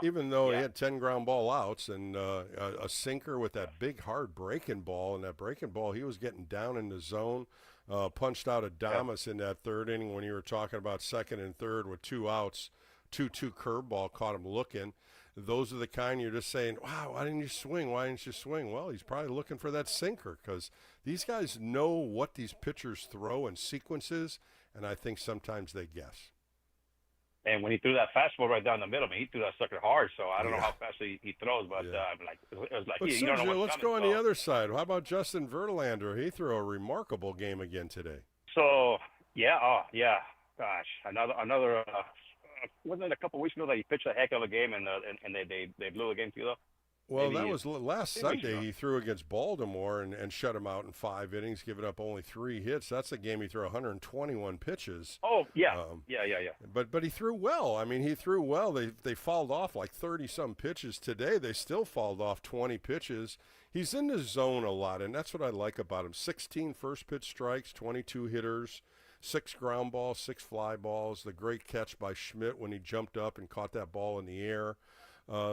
even though he had 10 ground ball outs and a sinker with that big hard breaking ball, and that breaking ball, he was getting down in the zone. Punched out Adames in that 3rd inning when you were talking about 2nd and 3rd with 2 outs. 2-2 curveball caught him looking. Those are the kind you're just saying, wow, why didn't you swing? Why didn't you swing? Well, he's probably looking for that sinker because these guys know what these pitchers throw in sequences, and I think sometimes they guess. And when he threw that fastball right down the middle, he threw that sucker hard, so I don't know how fast he throws, but it was like, but you don't know what's let's coming, go on the other side. How about Justin Verlander? He threw a remarkable game again today. So, gosh, another wasn't it a couple of weeks ago that he pitched a heck of a game and they blew the game too, though? Well, that was last Sunday. He threw against Baltimore and shut him out in 5 innings, giving up only 3 hits. That's a game he threw 121 pitches. Oh, yeah. But he threw well. I mean, he threw well. They fouled off like 30-some pitches. Today, they still fouled off 20 pitches. He's in the zone a lot, and that's what I like about him. 16 first-pitch strikes, 22 hitters. 6 ground balls, 6 fly balls, the great catch by Schmidt when he jumped up and caught that ball in the air.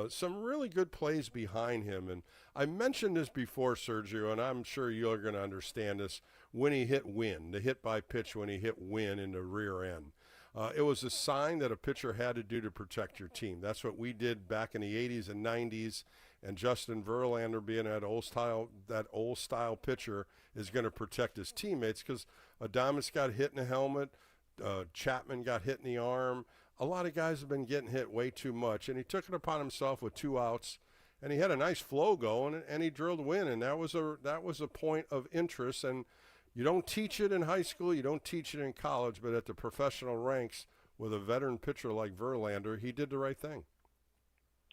Some really good plays behind him. And I mentioned this before, Sergio, and I'm sure you're going to understand this, when he hit Wynn, the hit by pitch when he hit Wynn in the rear end. It was a sign that a pitcher had to do to protect your team. That's what we did back in the 80s and 90s. And Justin Verlander, being that old style pitcher, is going to protect his teammates because Adames got hit in the helmet, Chapman got hit in the arm. A lot of guys have been getting hit way too much, and he took it upon himself with 2 outs, and he had a nice flow going, and he drilled win, and that was a point of interest. And you don't teach it in high school, you don't teach it in college, but at the professional ranks with a veteran pitcher like Verlander, he did the right thing.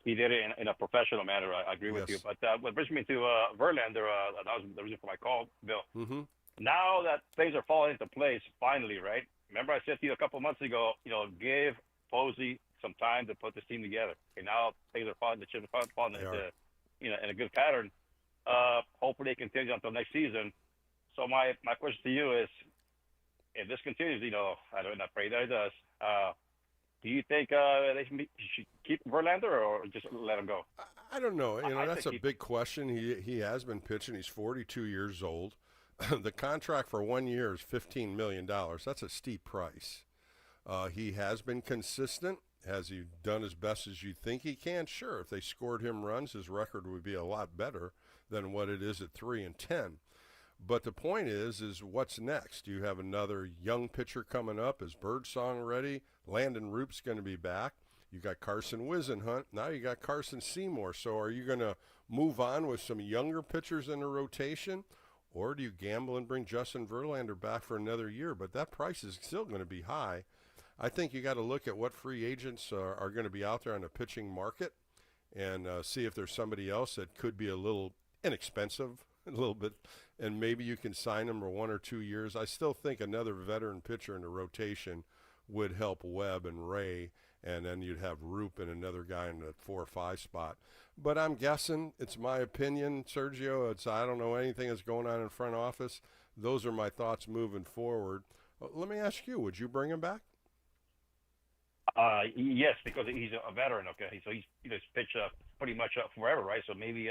He did it in a professional manner. I agree with you. But what brings me to Verlander, that was the reason for my call, Bill. Mm-hmm. Now that things are falling into place, finally, right? Remember I said to you a couple of months ago, give Posey some time to put this team together. And now things are falling into, in a good pattern. Hopefully it continues until next season. So my question to you is, if this continues, I pray that it does. Do you think they should keep Verlander or just let him go? I don't know. That's a big question. He has been pitching. He's 42 years old. The contract for 1 year is $15 million. That's a steep price. He has been consistent. Has he done as best as you think he can? Sure. If they scored him runs, his record would be a lot better than what it is at 3-10. But the point is what's next? You have another young pitcher coming up. Is Birdsong ready? Landon Roop's going to be back. You got Carson Wisenhunt. Now you got Carson Seymour. So are you going to move on with some younger pitchers in the rotation? Or do you gamble and bring Justin Verlander back for another year? But that price is still going to be high. I think you got to look at what free agents are going to be out there on the pitching market and see if there's somebody else that could be a little inexpensive, a little bit, and maybe you can sign them for 1 or 2 years. I still think another veteran pitcher in the rotation would help Webb and Ray, and then you'd have Roop and another guy in the 4 or 5 spot. But I'm guessing, it's my opinion, Sergio. I don't know anything that's going on in front office. Those are my thoughts moving forward. Let me ask you, would you bring him back? Yes, because he's a veteran. Okay, so he's pitched pretty much forever, right? So maybe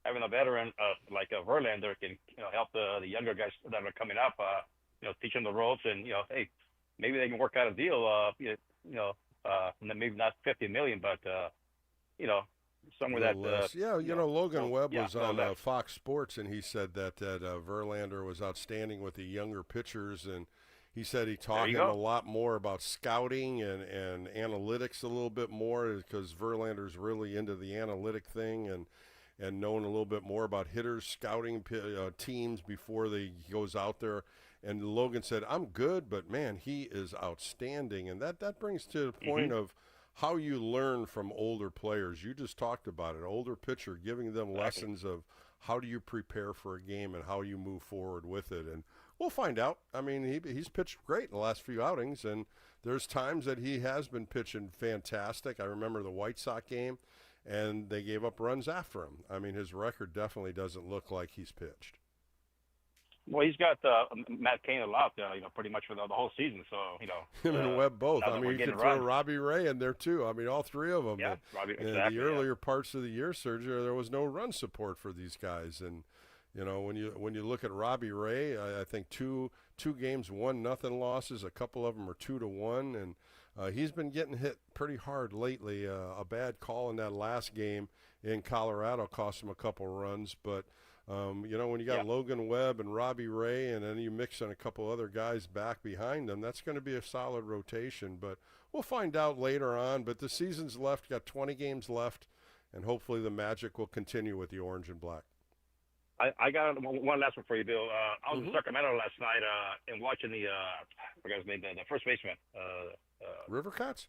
having a veteran like a Verlander can help the younger guys that are coming up. Teach them the ropes, and hey, maybe they can work out a deal. Maybe not $50 million, but somewhere that. Logan Webb was on Fox Sports, and he said that Verlander was outstanding with the younger pitchers, and he said he taught him a lot more about scouting and analytics a little bit more because Verlander's really into the analytic thing and knowing a little bit more about hitters, scouting teams before he goes out there. And Logan said, I'm good, but, man, he is outstanding. And that brings to the point of how you learn from older players. You just talked about it, older pitcher, giving them lessons of how do you prepare for a game and how you move forward with it. And we'll find out. I mean, he's pitched great in the last few outings, and there's times that he has been pitching fantastic. I remember the White Sox game, and they gave up runs after him. I mean, his record definitely doesn't look like he's pitched. Well, he's got Matt Cain a lot, pretty much for the whole season. So, him and Webb both. I mean, you could throw Robbie Ray in there too. I mean, all three of them. Yeah, Robbie. In the earlier parts of the year, Sergio, there was no run support for these guys, and when you look at Robbie Ray, I think two games 1-0 losses. A couple of them are 2-1, and he's been getting hit pretty hard lately. A bad call in that last game in Colorado cost him a couple runs, but. When you got Logan Webb and Robbie Ray, and then you mix in a couple other guys back behind them, that's going to be a solid rotation. But we'll find out later on. But the season's left, got 20 games left, and hopefully the magic will continue with the orange and black. I got one last one for you, Bill. I was in Sacramento last night and watching I forgot his name, the first baseman. Rivercats?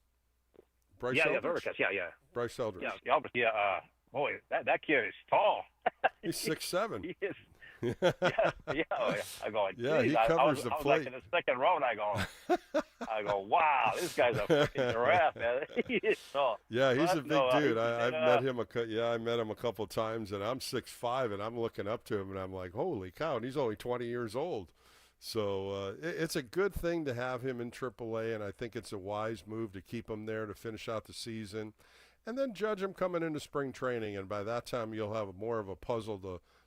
Bryce Eldridge? Rivercats, yeah. Bryce Eldridge. Yeah. Boy, that kid is tall. He's 6'7". He is. Yeah. I go, he covers the plate. I was like in the second row, and I go, wow, this guy's a freaking giraffe, man. He is tall. Yeah, he's a big dude. I've met him I met him a couple of times, and I'm 6'5", and I'm looking up to him, and I'm like, holy cow, and he's only 20 years old. So it's a good thing to have him in AAA, and I think it's a wise move to keep him there to finish out the season. And then judge him coming into spring training, and by that time you'll have more of a puzzle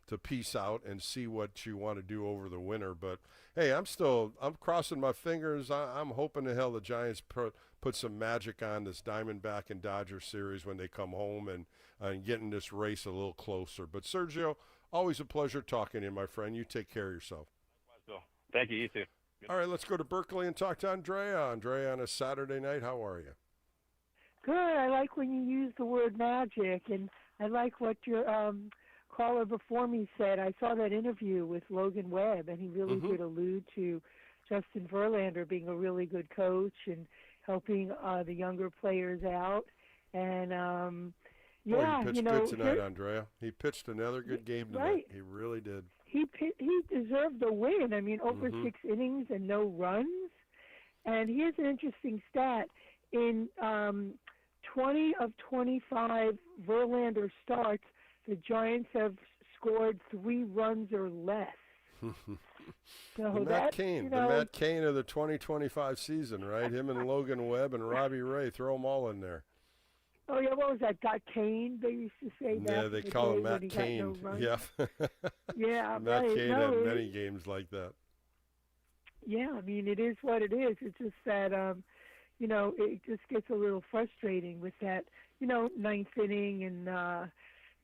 to peace out and see what you want to do over the winter. But hey, I'm crossing my fingers. I'm hoping to hell the Giants put some magic on this Diamondback and Dodger series when they come home and getting this race a little closer. But Sergio, always a pleasure talking to you, my friend. You take care of yourself. Thank you. You too. All right, let's go to Berkeley and talk to Andrea. Andrea, on a Saturday night, how are you? Good. I like when you use the word magic, and I like what your caller before me said. I saw that interview with Logan Webb, and he really did allude to Justin Verlander being a really good coach and helping the younger players out. And he pitched good tonight, Andrea. He pitched another good game tonight. Right. He really did. He deserved the win. I mean, over 6 innings and no runs. And here's an interesting stat. In 20 of 25 Verlander starts, the Giants have scored 3 runs or less. So the Matt Cain of the 2025 season, right? Him and Logan Webb and Robbie Ray, throw them all in there. Oh, yeah, what was that? Got Cain, they used to say that. Yeah, they call him Matt Cain. Yeah. Yeah, Matt right. Cain had many games like that. Yeah, I mean, it is what it is. It's just that, it just gets a little frustrating with that, 9th inning and,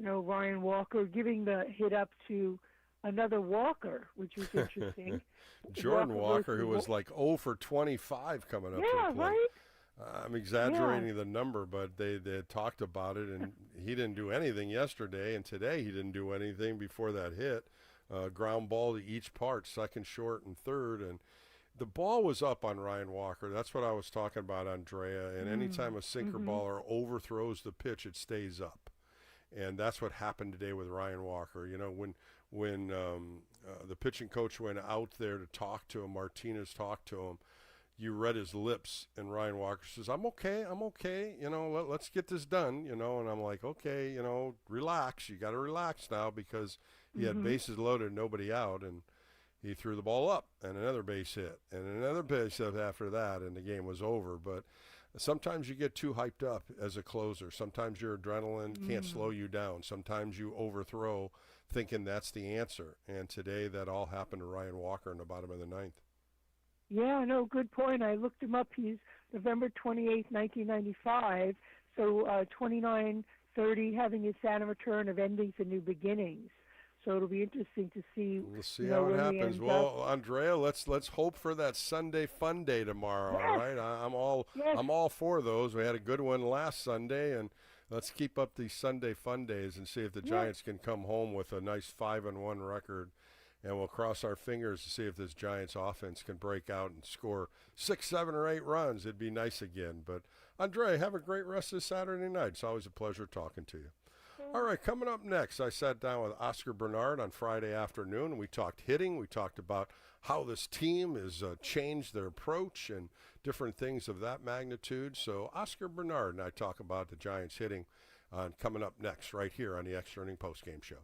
Ryan Walker giving the hit up to another Walker, which was interesting. Jordan Walker, who was like 0 for 25 coming up to the plate. Right? I'm exaggerating the number, but they had talked about it, and he didn't do anything yesterday, and today he didn't do anything before that hit. Ground ball to each part, second, short, and third, and the ball was up on Ryan Walker. That's what I was talking about, Andrea, and anytime a sinker baller overthrows the pitch, it stays up. And that's what happened today with Ryan Walker. When the pitching coach went out there to talk to him, Martinez talked to him, you read his lips, and Ryan Walker says, I'm okay, let's get this done, and I'm like, okay, relax, you got to relax now, because he had bases loaded, nobody out, and he threw the ball up, and another base hit, and another base hit after that, and the game was over. But sometimes you get too hyped up as a closer. Sometimes your adrenaline can't slow you down. Sometimes you overthrow thinking that's the answer, and today that all happened to Ryan Walker in the bottom of the 9th. Yeah, no, good point. I looked him up. He's November 28th, 1995, so 29-30, having his Saturn return of endings and new beginnings. So it'll be interesting to see. We'll see how it happens. Well, Andrea, let's hope for that Sunday fun day tomorrow. Yes. All right, I'm all for those. We had a good one last Sunday, and let's keep up these Sunday fun days and see if the Giants can come home with a nice 5-1 record. And we'll cross our fingers to see if this Giants offense can break out and score 6, 7, or 8 runs. It'd be nice again. But, Andre, have a great rest of Saturday night. It's always a pleasure talking to you. All right, coming up next, I sat down with Oscar Bernard on Friday afternoon. We talked hitting. We talked about how this team has changed their approach and different things of that magnitude. So Oscar Bernard and I talk about the Giants hitting coming up next right here on the Extra Inning Postgame Show.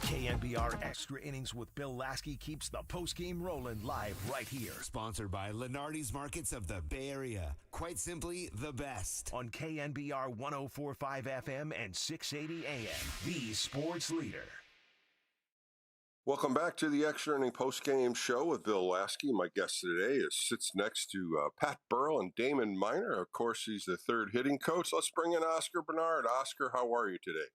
KNBR Extra Innings with Bill Lasky keeps the postgame rolling live right here. Sponsored by Lenardi's Markets of the Bay Area. Quite simply, the best. On KNBR 104.5 FM and 680 AM. The sports leader. Welcome back to the Extra Inning Postgame Show with Bill Lasky. My guest today sits next to Pat Burrell and Damon Miner. Of course, he's the third hitting coach. Let's bring in Oscar Bernard. Oscar, how are you today?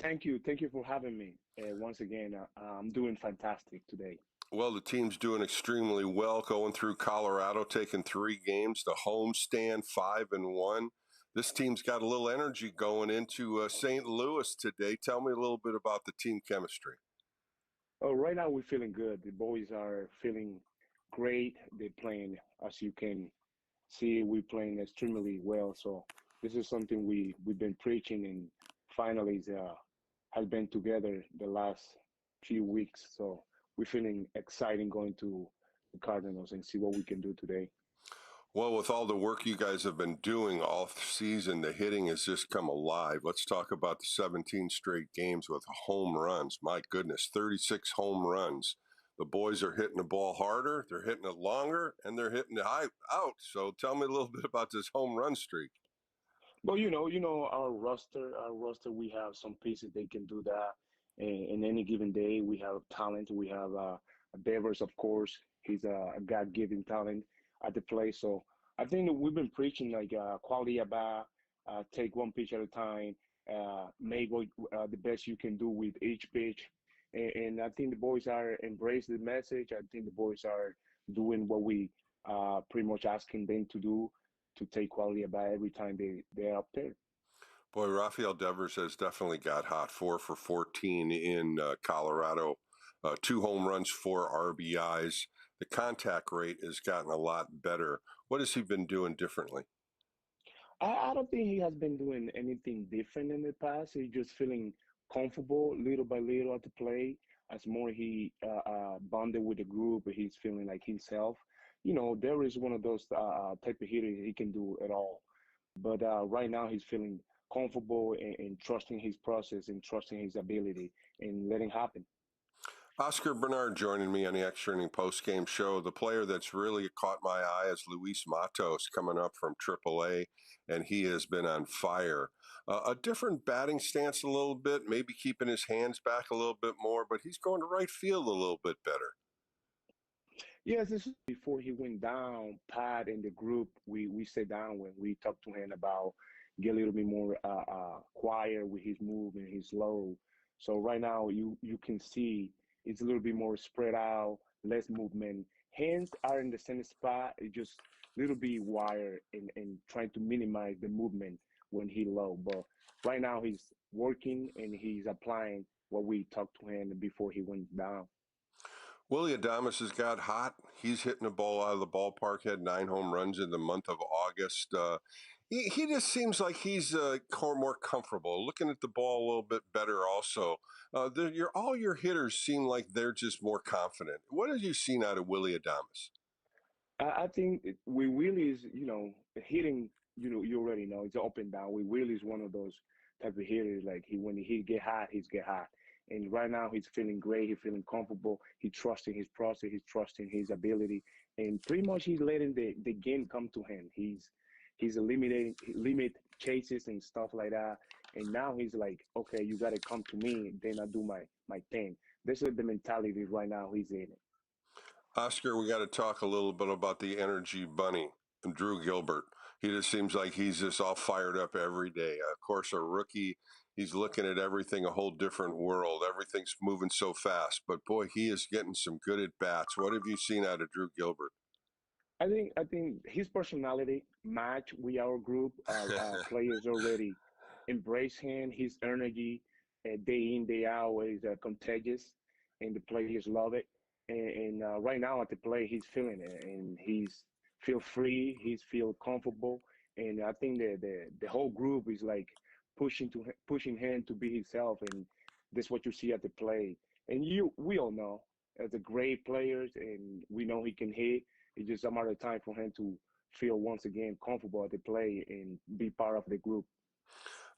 Thank you. Thank you for having me. Once again, I'm doing fantastic today. Well, the team's doing extremely well, going through Colorado, taking 3 games, the homestand 5-1. This team's got a little energy going into St. Louis today. Tell me a little bit about the team chemistry. Oh, right now we're feeling good. The boys are feeling great. They're playing, as you can see, we're playing extremely well. So this is something we've been preaching, and finally has been together the last few weeks. So we're feeling exciting going to the Cardinals and see what we can do today. Well, with all the work you guys have been doing all season, the hitting has just come alive. Let's talk about the 17 straight games with home runs. My goodness, 36 home runs. The boys are hitting the ball harder, they're hitting it longer, and they're hitting it out. So tell me a little bit about this home run streak. Well, you know our roster, we have some pieces they can do that. In any given day, we have talent. We have Devers, of course. He's a God-given talent at the plate. So I think that we've been preaching like quality at bat, take one pitch at a time, make what the best you can do with each pitch. And I think the boys are embracing the message. I think the boys are doing what we pretty much asking them to do, to take quality at bat every time they're up there. Boy, Rafael Devers has definitely got hot. 4 for 14 in Colorado, 2 home runs, 4 RBIs. The contact rate has gotten a lot better. What has he been doing differently? I don't think he has been doing anything different in the past. He's just feeling comfortable little by little at the plate. As more he bonded with the group, he's feeling like himself. You know, there is one of those type of hitters he can do it all. But right now he's feeling comfortable and trusting his process and trusting his ability and letting it happen. Oscar Bernard joining me on the Extra Inning Postgame Show. The player that's really caught my eye is Luis Matos, coming up from AAA, and he has been on fire. A different batting stance a little bit, maybe keeping his hands back a little bit more, but he's going to right field a little bit better. Yes, this is before he went down. Pat and the group, we sat down when we talked to him about get a little bit more quiet with his move and his slow. So right now you can see it's a little bit more spread out, less movement. Hands are in the same spot. It's just a little bit wired and trying to minimize the movement when he low. But right now he's working and he's applying what we talked to him before he went down. Willie Adames has got hot. He's hitting the ball out of the ballpark, had 9 home runs in the month of August. He just seems like he's more comfortable, looking at the ball a little bit better also. All your hitters seem like they're just more confident. What have you seen out of Willie Adames? I think with Willie is, hitting, you already know it's up and down. With Willie is one of those type of hitters. Like when he get hot, he's get hot. And right now he's feeling great. He's feeling comfortable. He's trusting his process. He's trusting his ability, and pretty much he's letting the game come to him. He's eliminating limit chases and stuff like that. And now he's like, okay, you got to come to me. Then I do my thing. This is the mentality right now he's in. Oscar, we got to talk a little bit about the energy bunny, Drew Gilbert. He just seems like he's just all fired up every day. Of course, a rookie, he's looking at everything a whole different world. Everything's moving so fast. But, boy, he is getting some good at-bats. What have you seen out of Drew Gilbert? I think his personality match with our group. Players already embrace him. His energy, day in day out, is contagious, and the players love it. And right now at the play, he's feeling it, and he's feel free. He's feel comfortable, and I think the whole group is like pushing him to be himself, and that's what you see at the play. And we all know as a great players, and we know he can hit. It's just a matter of time for him to feel once again comfortable at the play and be part of the group.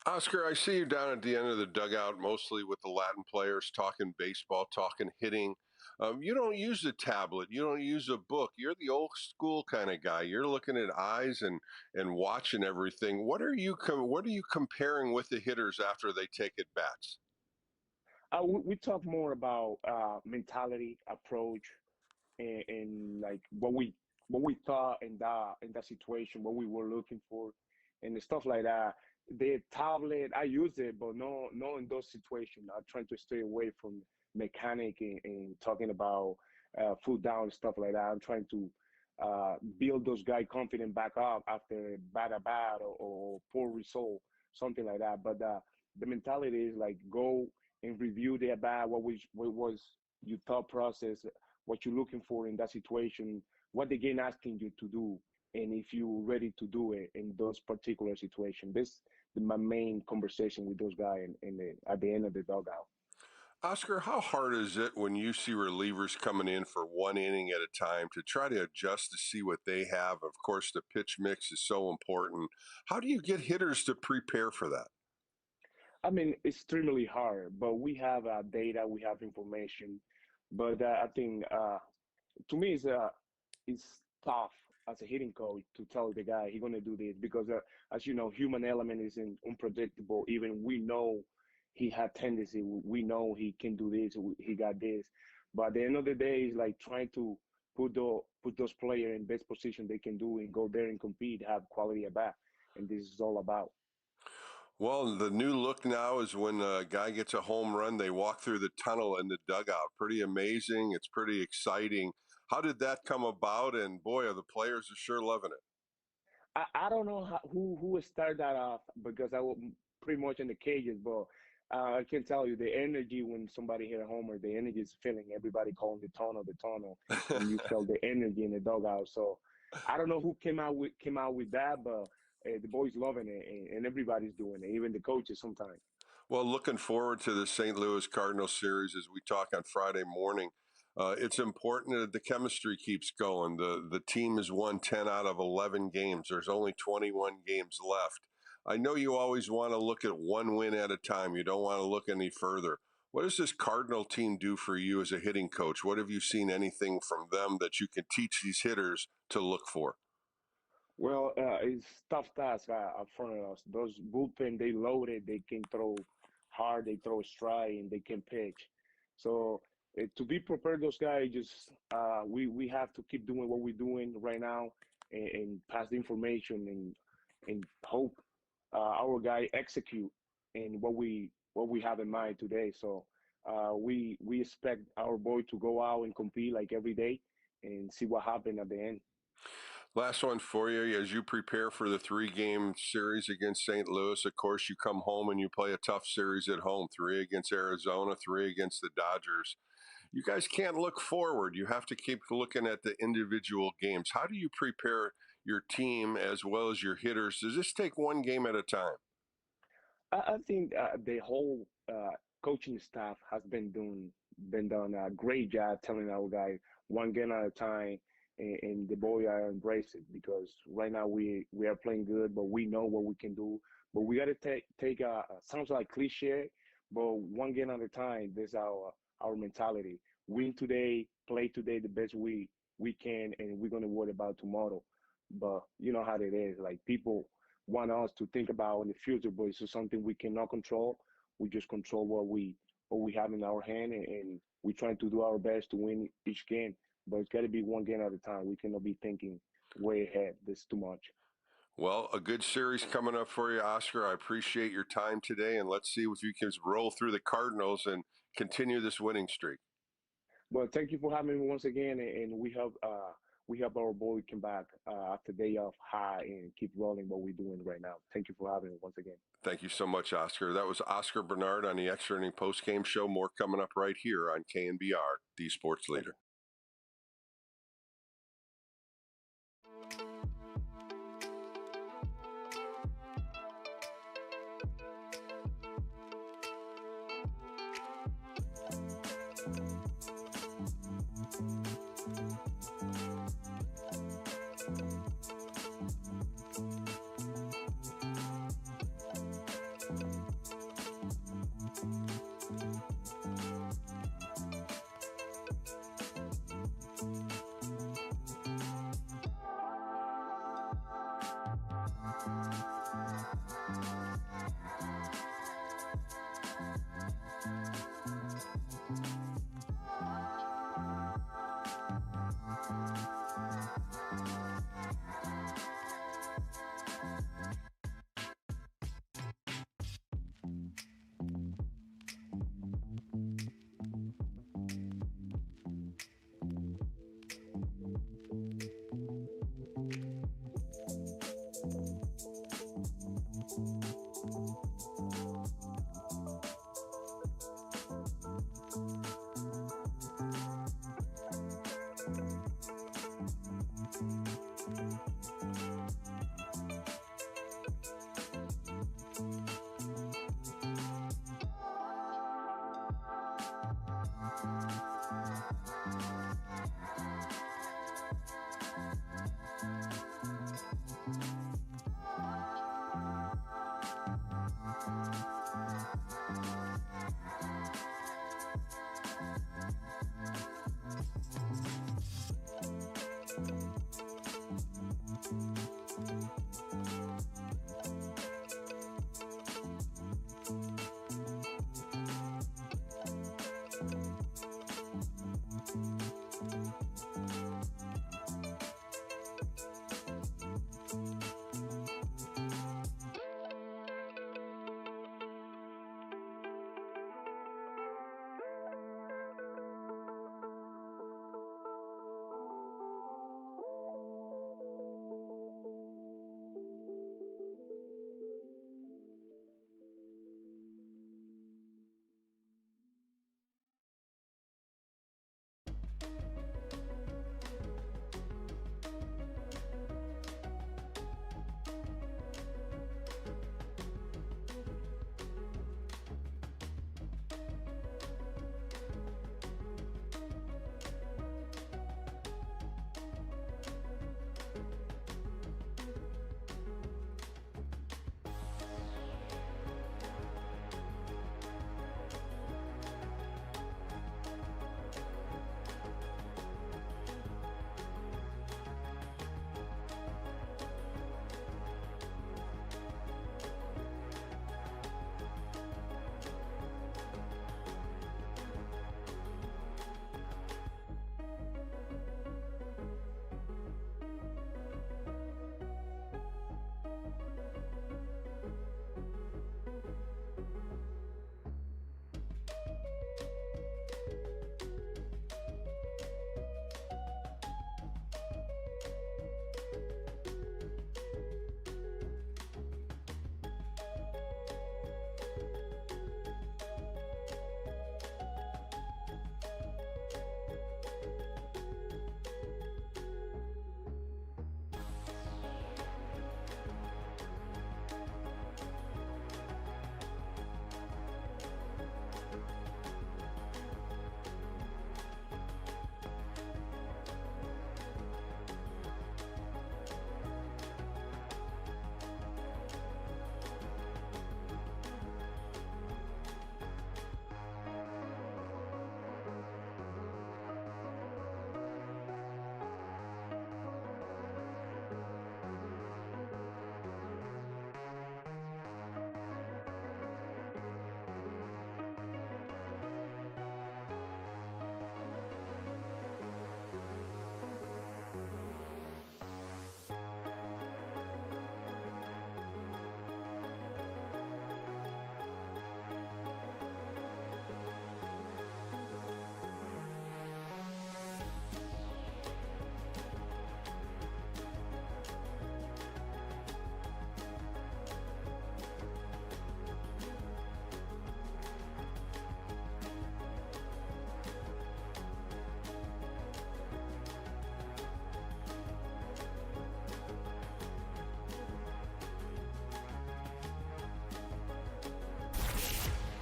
Oscar, I see you down at the end of the dugout, mostly with the Latin players, talking baseball, talking hitting. You don't use a tablet. You don't use a book. You're the old school kind of guy. You're looking at eyes and watching everything. What are you comparing with the hitters after they take at bats? We talk more about mentality, approach, and like what we thought in that situation, what we were looking for, and the stuff like that. The tablet, I use it, but no in those situations. I'm trying to stay away from mechanic and talking about foot down and stuff like that. I'm trying to build those guys confident back up after bad at bat or poor result, something like that. But the mentality is like go and review the at bat. What was your thought process? What you're looking for in that situation? What the game asking you to do? And if you're ready to do it in those particular situations. This is my main conversation with those guys at the end of the dugout. Oscar, how hard is it when you see relievers coming in for one inning at a time to try to adjust to see what they have? Of course, the pitch mix is so important. How do you get hitters to prepare for that? I mean, it's extremely hard, but we have data, we have information. But I think to me, it's tough as a hitting coach to tell the guy he's going to do this because, as you know, human element is unpredictable. Even we know he had tendency. We know he can do this. He got this. But at the end of the day, it's like trying to put those players in best position they can do and go there and compete, have quality at bat. And this is all about. Well, the new look now is when a guy gets a home run, they walk through the tunnel in the dugout. Pretty amazing. It's pretty exciting. How did that come about? And boy, the players are sure loving it. I don't know who started that off because I was pretty much in the cages, but I can tell you the energy when somebody hit a homer, the energy is feeling. Everybody calling the tunnel, and you felt the energy in the dugout. So I don't know who came out with that, but the boys loving it, and everybody's doing it, even the coaches sometimes. Well, looking forward to the St. Louis Cardinals series as we talk on Friday morning. It's important that the chemistry keeps going. The team has won 10 out of 11 games. There's only 21 games left. I know you always want to look at one win at a time. You don't want to look any further. What does this Cardinal team do for you as a hitting coach? What have you seen anything from them that you can teach these hitters to look for? Well, it's tough task in front of us. Those bullpen, they loaded. They can throw hard. They throw stride, and they can pitch. So to be prepared, those guys just we have to keep doing what we're doing right now and pass the information and hope our guy execute in what we have in mind today. So we expect our boy to go out and compete like every day and see what happens at the end. Last one for you. As you prepare for the 3-game series against St. Louis, of course, you come home and you play a tough series at home, 3 against Arizona, 3 against the Dodgers. you guys can't look forward. You have to keep looking at the individual games. How do you prepare your team as well as your hitters? Does this take one game at a time? I think the whole coaching staff has been done a great job telling our guys one game at a time, and the boy I embrace it because right now we are playing good, but we know what we can do. But we got to take sounds like cliche, but one game at a time. This is our mentality. Win today, play today the best we can, and we're gonna worry about tomorrow. But you know how it is. Like people want us to think about in the future, but it's something we cannot control. We just control what we have in our hand, and we're trying to do our best to win each game. But it's got to be one game at a time. We cannot be thinking way ahead. That's too much. Well, a good series coming up for you, Oscar. I appreciate your time today, and let's see if you can roll through the Cardinals and continue this winning streak. Well, thank you for having me once again, and we hope our boy come back after day off high and keep rolling what we're doing right now. Thank you for having me once again. Thank you so much, Oscar. That was Oscar Bernard on the Extra Inning Postgame Show. More coming up right here on KNBR, the Sports Leader.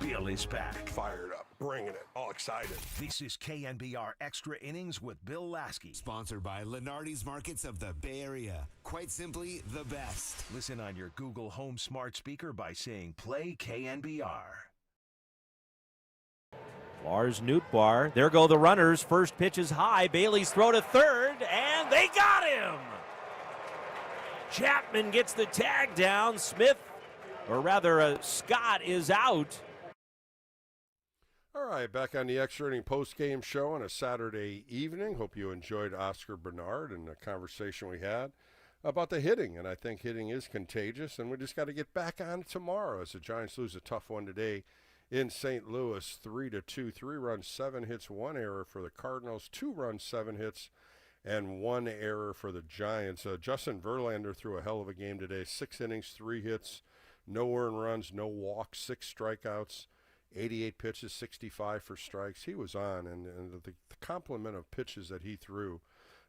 Bill is back. Fired up, bringing it, all excited. This is KNBR Extra Innings with Bill Lasky. Sponsored by Lenardi's Markets of the Bay Area. Quite simply, the best. Listen on your Google Home smart speaker by saying play KNBR. Lars Nootbaar. There go the runners. First pitch is high. Bailey's throw to third, and they got him. Chapman gets the tag down. Smith, or rather Scott, is out. All right, back on the Extra Inning post-game show on a Saturday evening. Hope you enjoyed Oscar Bernard and the conversation we had about the hitting. And I think hitting is contagious, and we just got to get back on it tomorrow as the Giants lose a tough one today in St. Louis, 3-2, 3 runs, 7 hits, 1 error for the Cardinals, 2 runs, 7 hits, and 1 error for the Giants. Justin Verlander threw a hell of a game today, 6 innings, 3 hits, no earned runs, no walks, 6 strikeouts, 88 pitches, 65 for strikes. He was on, and the complement of pitches that he threw,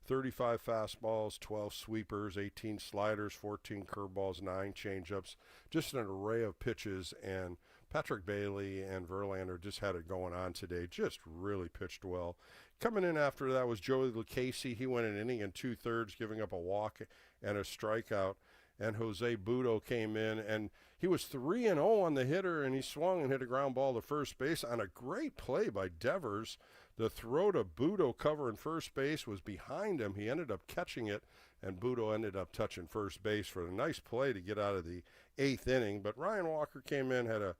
35 fastballs, 12 sweepers, 18 sliders, 14 curveballs, 9 changeups, just an array of pitches, and Patrick Bailey and Verlander just had it going on today, just really pitched well. Coming in after that was Joey Lucchesi. He went an inning and 2/3, giving up a walk and a strikeout. And Jose Budo came in, and he was 3-0 on the hitter, and he swung and hit a ground ball to first base on a great play by Devers. The throw to Budo covering first base was behind him. He ended up catching it, and Budo ended up touching first base for a nice play to get out of the 8th inning. But Ryan Walker came in, had a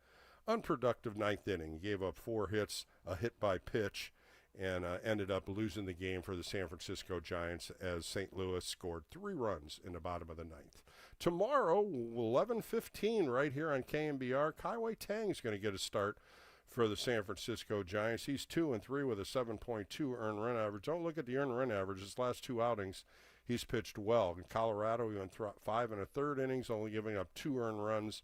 unproductive 9th inning. He gave up 4 hits, a hit by pitch, and ended up losing the game for the San Francisco Giants as St. Louis scored 3 runs in the bottom of the 9th. Tomorrow, 11:15, right here on KNBR, Kai Tang's going to get a start for the San Francisco Giants. He's 2-3 with a 7.2 earned run average. Don't look at the earned run average. His last 2 outings, he's pitched well. In Colorado, he went 5 1/3 innings, only giving up 2 earned runs,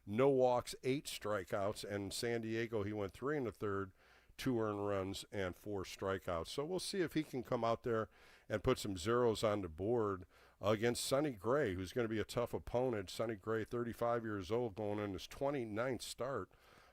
no walks, 8 strikeouts. And in San Diego, he went 3 1/3, 2 earned runs, and 4 strikeouts. So we'll see if he can come out there and put some zeros on the board against Sonny Gray, who's going to be a tough opponent. Sonny Gray, 35 years old, going in his 29th start,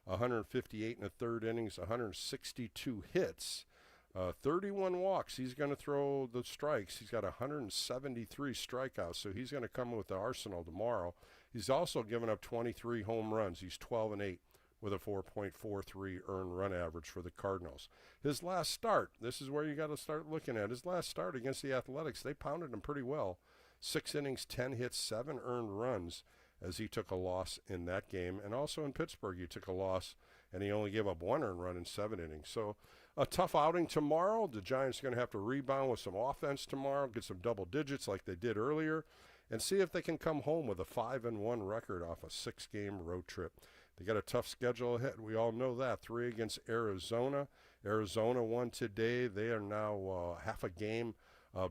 158 1/3 innings, 162 hits, 31 walks. He's going to throw the strikes. He's got 173 strikeouts, so he's going to come with the arsenal tomorrow. He's also given up 23 home runs. He's 12-8 with a 4.43 earned run average for the Cardinals. His last start, this is where you got to start looking at. His last start against the Athletics, they pounded him pretty well. 6 innings, 10 hits, 7 earned runs as he took a loss in that game. And also in Pittsburgh, he took a loss, and he only gave up 1 earned run in 7 innings. So a tough outing tomorrow. The Giants are going to have to rebound with some offense tomorrow, get some double digits like they did earlier, and see if they can come home with a 5-1 record off a 6-game road trip. They got a tough schedule ahead. We all know that. 3 against Arizona. Arizona won today. They are now half a game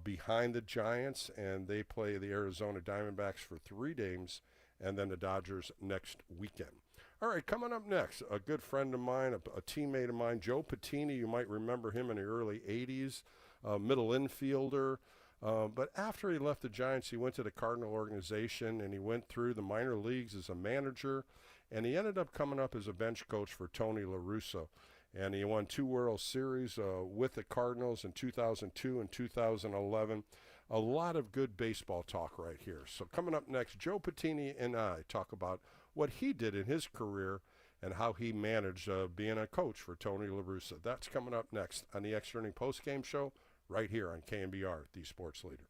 behind the Giants, and they play the Arizona Diamondbacks for 3 games, and then the Dodgers next weekend. All right, coming up next, a good friend of mine, a teammate of mine, Joe Patini. You might remember him in the early 80s, middle infielder. But after he left the Giants, he went to the Cardinal organization, and he went through the minor leagues as a manager, and he ended up coming up as a bench coach for Tony La Russa. And he won 2 World Series with the Cardinals in 2002 and 2011. A lot of good baseball talk right here. So coming up next, Joe Patini and I talk about what he did in his career and how he managed being a coach for Tony La Russa. That's coming up next on the Extra Inning Postgame Show right here on KNBR, the Sports Leader.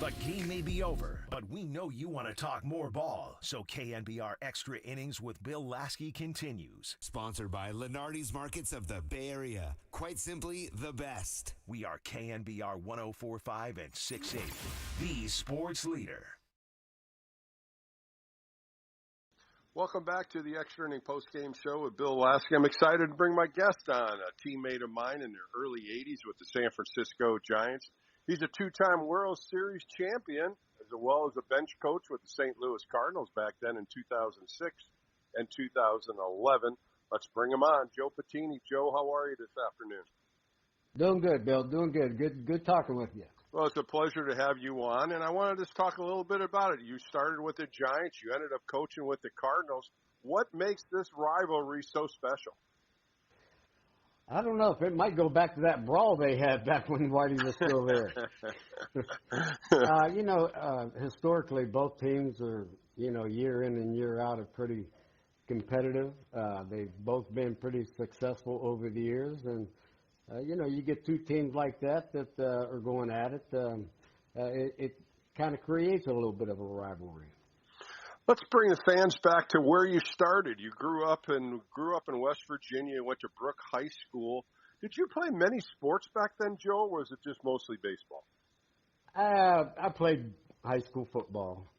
The game may be over, but we know you want to talk more ball. So KNBR Extra Innings with Bill Lasky continues. Sponsored by Lenardi's Markets of the Bay Area. Quite simply, the best. We are KNBR 104.5 and 680, the sports leader. Welcome back to the Extra Inning Postgame Show with Bill Lasky. I'm excited to bring my guest on, a teammate of mine in the early 80s with the San Francisco Giants. He's a two-time World Series champion, as well as a bench coach with the St. Louis Cardinals back then in 2006 and 2011. Let's bring him on. Joe Patini. Joe, how are you this afternoon? Doing good, Bill. Doing good. Good talking with you. Well, it's a pleasure to have you on, and I wanted to just talk a little bit about it. You started with the Giants. You ended up coaching with the Cardinals. What makes this rivalry so special? I don't know if it might go back to that brawl they had back when Whitey was still there. Historically, both teams are, year in and year out are pretty competitive. They've both been pretty successful over the years. And, you get two teams like that are going at it. It kind of creates a little bit of a rivalry. Let's bring the fans back to where you started. You grew up in West Virginia, went to Brook High School. Did you play many sports back then, Joe, or was it just mostly baseball? I played high school football,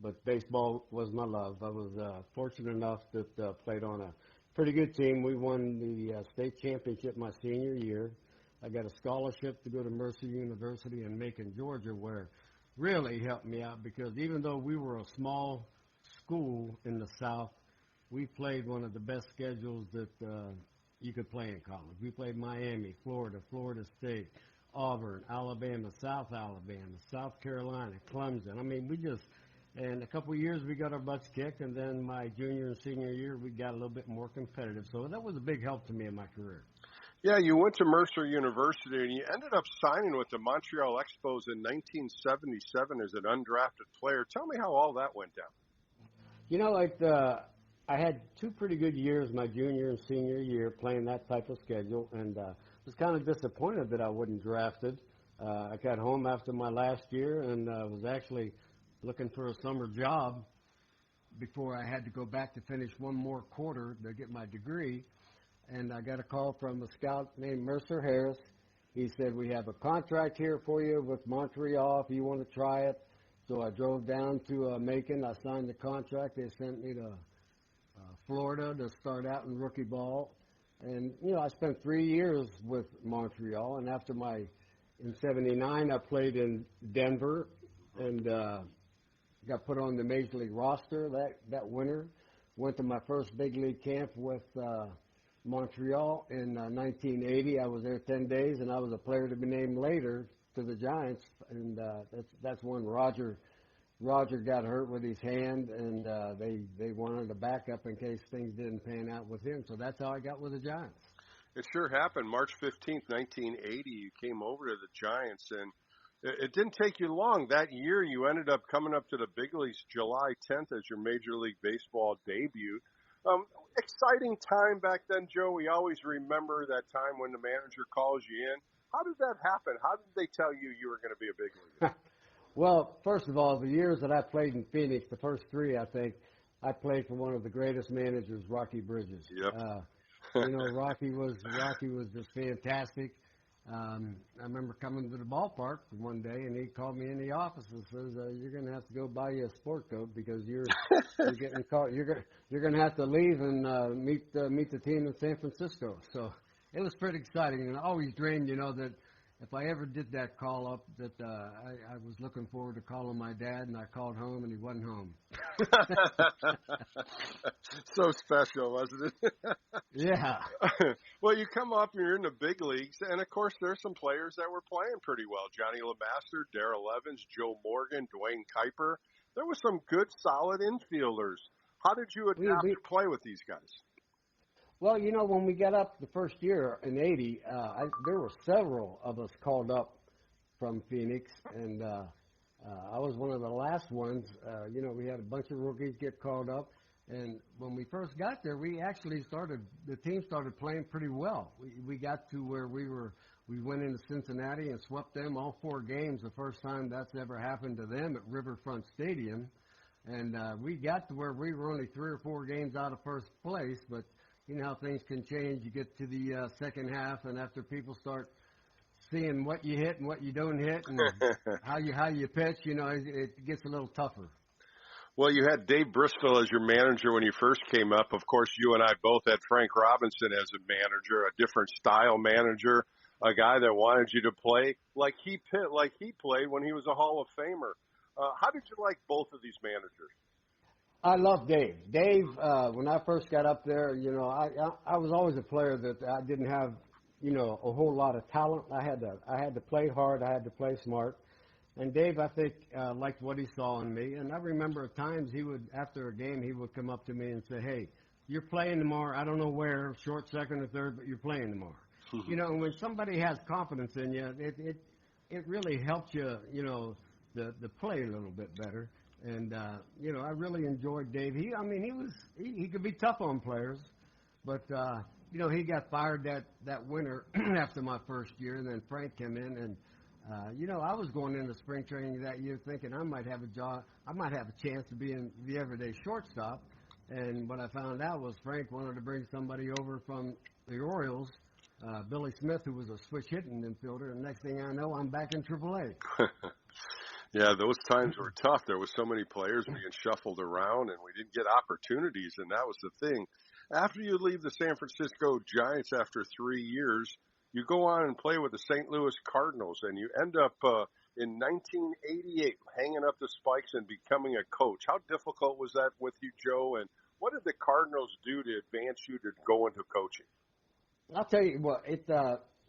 but baseball was my love. I was fortunate enough that played on a pretty good team. We won the state championship my senior year. I got a scholarship to go to Mercer University in Macon, Georgia, where really helped me out because even though we were a small school in the South, we played one of the best schedules that you could play in college. We played Miami, Florida, Florida State, Auburn, Alabama, South Carolina, Clemson. I mean, and a couple of years we got our butts kicked, and then my junior and senior year we got a little bit more competitive. So that was a big help to me in my career. Yeah, you went to Mercer University, and you ended up signing with the Montreal Expos in 1977 as an undrafted player. Tell me how all that went down. I had two pretty good years my junior and senior year playing that type of schedule, and was kind of disappointed that I wasn't drafted. I got home after my last year and was actually looking for a summer job before I had to go back to finish one more quarter to get my degree. And I got a call from a scout named Mercer Harris. He said, "We have a contract here for you with Montreal if you want to try it." So I drove down to Macon. I signed the contract. They sent me to Florida to start out in rookie ball. And, I spent 3 years with Montreal. And after in 79, I played in Denver and got put on the Major League roster that winter. Went to my first big league camp with Montreal in 1980. I was there 10 days, and I was a player to be named later to the Giants, and that's when Roger Roger got hurt with his hand, and they wanted a backup in case things didn't pan out with him. So that's how I got with the Giants. It sure happened. March 15th, 1980, you came over to the Giants, and it didn't take you long. That year, you ended up coming up to the big leagues July 10th as your Major League Baseball debut. Exciting time back then, Joe. We always remember that time when the manager calls you in. How did that happen? How did they tell you you were going to be a big leaguer? Well, first of all, the years that I played in Phoenix, the first three, I think, I played for one of the greatest managers, Rocky Bridges. Yep. Rocky was just fantastic. I remember coming to the ballpark one day, and he called me in the office and says, "You're going to have to go buy you a sport coat because you're getting caught. You're going to have to leave and meet the team in San Francisco." So it was pretty exciting, and I always dreamed, that if I ever did that call up, that I was looking forward to calling my dad, and I called home, and he wasn't home. So special, wasn't it? Yeah. Well, you come up, you're in the big leagues, and of course there's some players that were playing pretty well. Johnny LeMaster, Darrell Evans, Joe Morgan, Dwayne Kuiper. There were some good, solid infielders. How did you adapt to play with these guys? Well, when we got up the first year in '80, there were several of us called up from Phoenix, and I was one of the last ones. We had a bunch of rookies get called up, and when we first got there, the team started playing pretty well. We got to where we went into Cincinnati and swept them all 4 games, the first time that's ever happened to them at Riverfront Stadium, and we got to where we were only 3 or 4 games out of first place, but you know how things can change. You get to the second half, and after people start seeing what you hit and what you don't hit, and how you pitch, it gets a little tougher. Well, you had Dave Bristol as your manager when you first came up. Of course, you and I both had Frank Robinson as a manager, a different style manager, a guy that wanted you to play like he played when he was a Hall of Famer. How did you like both of these managers? I love Dave. Dave, when I first got up there, I was always a player that I didn't have, a whole lot of talent. I had to play hard. I had to play smart. And Dave, I think, liked what he saw in me. And I remember at times after a game, he would come up to me and say, "Hey, you're playing tomorrow. I don't know where, short, second, or third, but you're playing tomorrow." And when somebody has confidence in you, it really helps you, to play a little bit better. And, I really enjoyed Dave. He could be tough on players, but, he got fired that winter after my first year, and then Frank came in. And, I was going into spring training that year thinking I might have a job. I might have a chance to be in the everyday shortstop. And what I found out was Frank wanted to bring somebody over from the Orioles, Billy Smith, who was a switch hitting infielder. And next thing I know, I'm back in AAA. Yeah, those times were tough. There was so many players being shuffled around, and we didn't get opportunities, and that was the thing. After you leave the San Francisco Giants after 3 years, you go on and play with the St. Louis Cardinals, and you end up in 1988 hanging up the spikes and becoming a coach. How difficult was that with you, Joe, and what did the Cardinals do to advance you to go into coaching? I'll tell you what,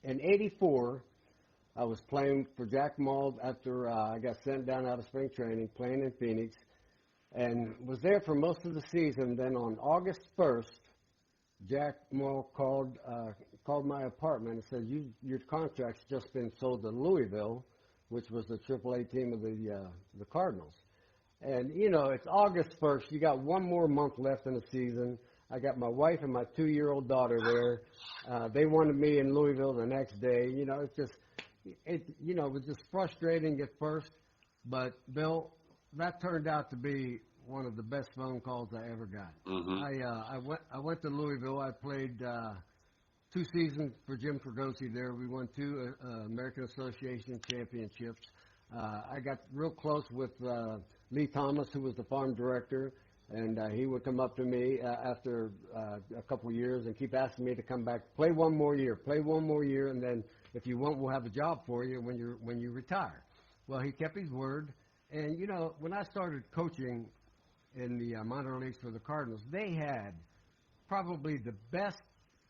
in '84, I was playing for Jack Mauld after I got sent down out of spring training, playing in Phoenix, and was there for most of the season. Then on August 1st, Jack Mauld called my apartment and said, "Your contract's just been sold to Louisville," which was the AAA team of the Cardinals. And, it's August 1st. You got one more month left in the season. I got my wife and my 2-year-old daughter there. They wanted me in Louisville the next day. It was just frustrating at first, but Bill, that turned out to be one of the best phone calls I ever got. Mm-hmm. I went to Louisville. I played 2 seasons for Jim Fregosi there. We won 2 American Association championships. I got real close with Lee Thomas, who was the farm director, and he would come up to me after a couple of years and keep asking me to come back, play one more year, and then if you want, we'll have a job for you when you retire. Well, he kept his word, and when I started coaching in the minor leagues for the Cardinals, they had probably the best,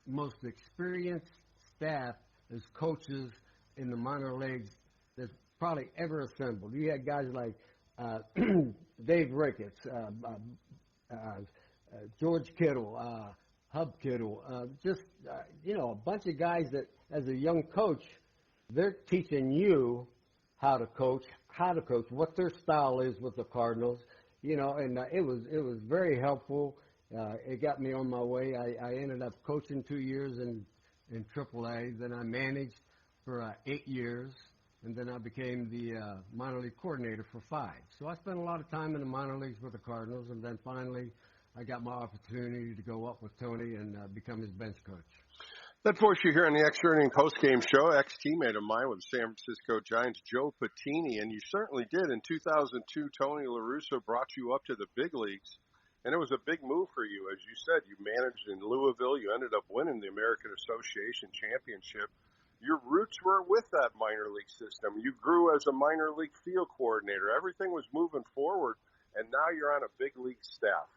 most experienced staff as coaches in the minor leagues that's probably ever assembled. You had guys like Dave Ricketts, George Kittle, Hub Kittle, a bunch of guys that, as a young coach, they're teaching you how to coach, what their style is with the Cardinals, and it was very helpful. It got me on my way. I ended up coaching 2 years in AAA. Then I managed for 8 years, and then I became the minor league coordinator for 5. So I spent a lot of time in the minor leagues with the Cardinals, and then finally I got my opportunity to go up with Tony and become his bench coach. That voice you hear on the Extra Inning Postgame Show, ex-teammate of mine with San Francisco Giants, Joe Patini, and you certainly did. In 2002, Tony La Russa brought you up to the big leagues, and it was a big move for you. As you said, you managed in Louisville. You ended up winning the American Association Championship. Your roots were with that minor league system. You grew as a minor league field coordinator. Everything was moving forward, and now you're on a big league staff.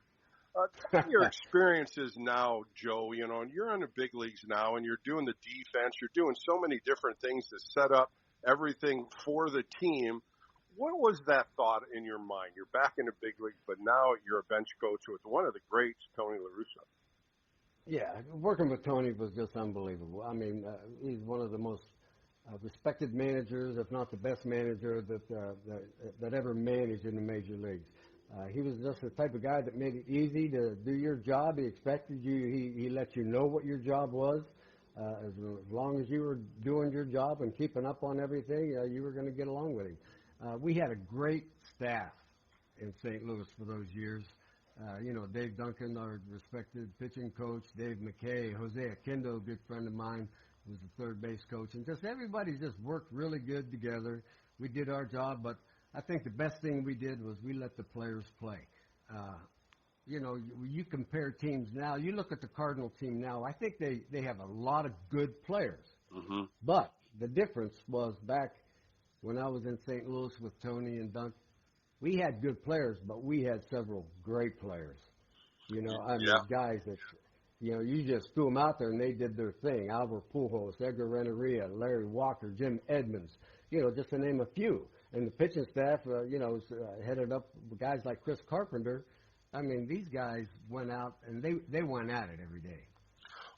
Tell me your experiences now, Joe. You're in the big leagues now, and you're doing the defense. You're doing so many different things to set up everything for the team. What was that thought in your mind? You're back in the big leagues, but now you're a bench coach with one of the greats, Tony La Russa. Yeah, working with Tony was just unbelievable. I mean, he's one of the most respected managers, if not the best manager that ever managed in the major leagues. He was just the type of guy that made it easy to do your job. He expected you. He let you know what your job was. As long as you were doing your job and keeping up on everything, you were going to get along with him. We had a great staff in St. Louis for those years. Dave Duncan, our respected pitching coach, Dave McKay, Jose Akindo, a good friend of mine, was the third base coach, and just everybody just worked really good together. We did our job, but I think the best thing we did was we let the players play. You compare teams now. You look at the Cardinal team now. I think they have a lot of good players. Mm-hmm. But the difference was back when I was in St. Louis with Tony and Dunk, we had good players, but we had several great players. Guys that, you just threw them out there and they did their thing. Albert Pujols, Edgar Renteria, Larry Walker, Jim Edmonds, just to name a few. And the pitching staff, headed up with guys like Chris Carpenter. I mean, these guys went out and they went at it every day.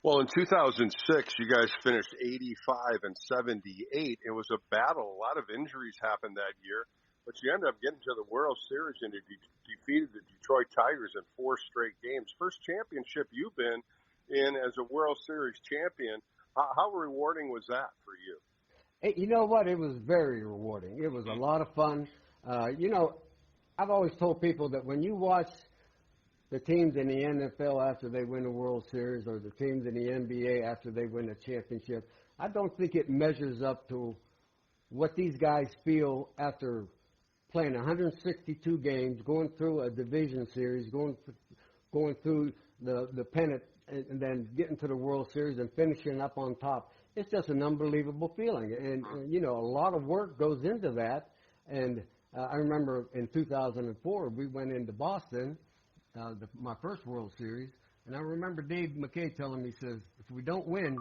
Well, in 2006, you guys finished 85 and 78. It was a battle. A lot of injuries happened that year, but you ended up getting to the World Series and you defeated the Detroit Tigers in 4 straight games. First championship you've been in as a World Series champion. How rewarding was that for you? Hey, you know what? It was very rewarding. It was a lot of fun. I've always told people that when you watch the teams in the NFL after they win a World Series or the teams in the NBA after they win a championship, I don't think it measures up to what these guys feel after playing 162 games, going through a division series, going through the pennant, and then getting to the World Series and finishing up on top. It's just an unbelievable feeling. And a lot of work goes into that. And I remember in 2004, we went into Boston, my first World Series, and I remember Dave McKay telling me, he says, if we don't win,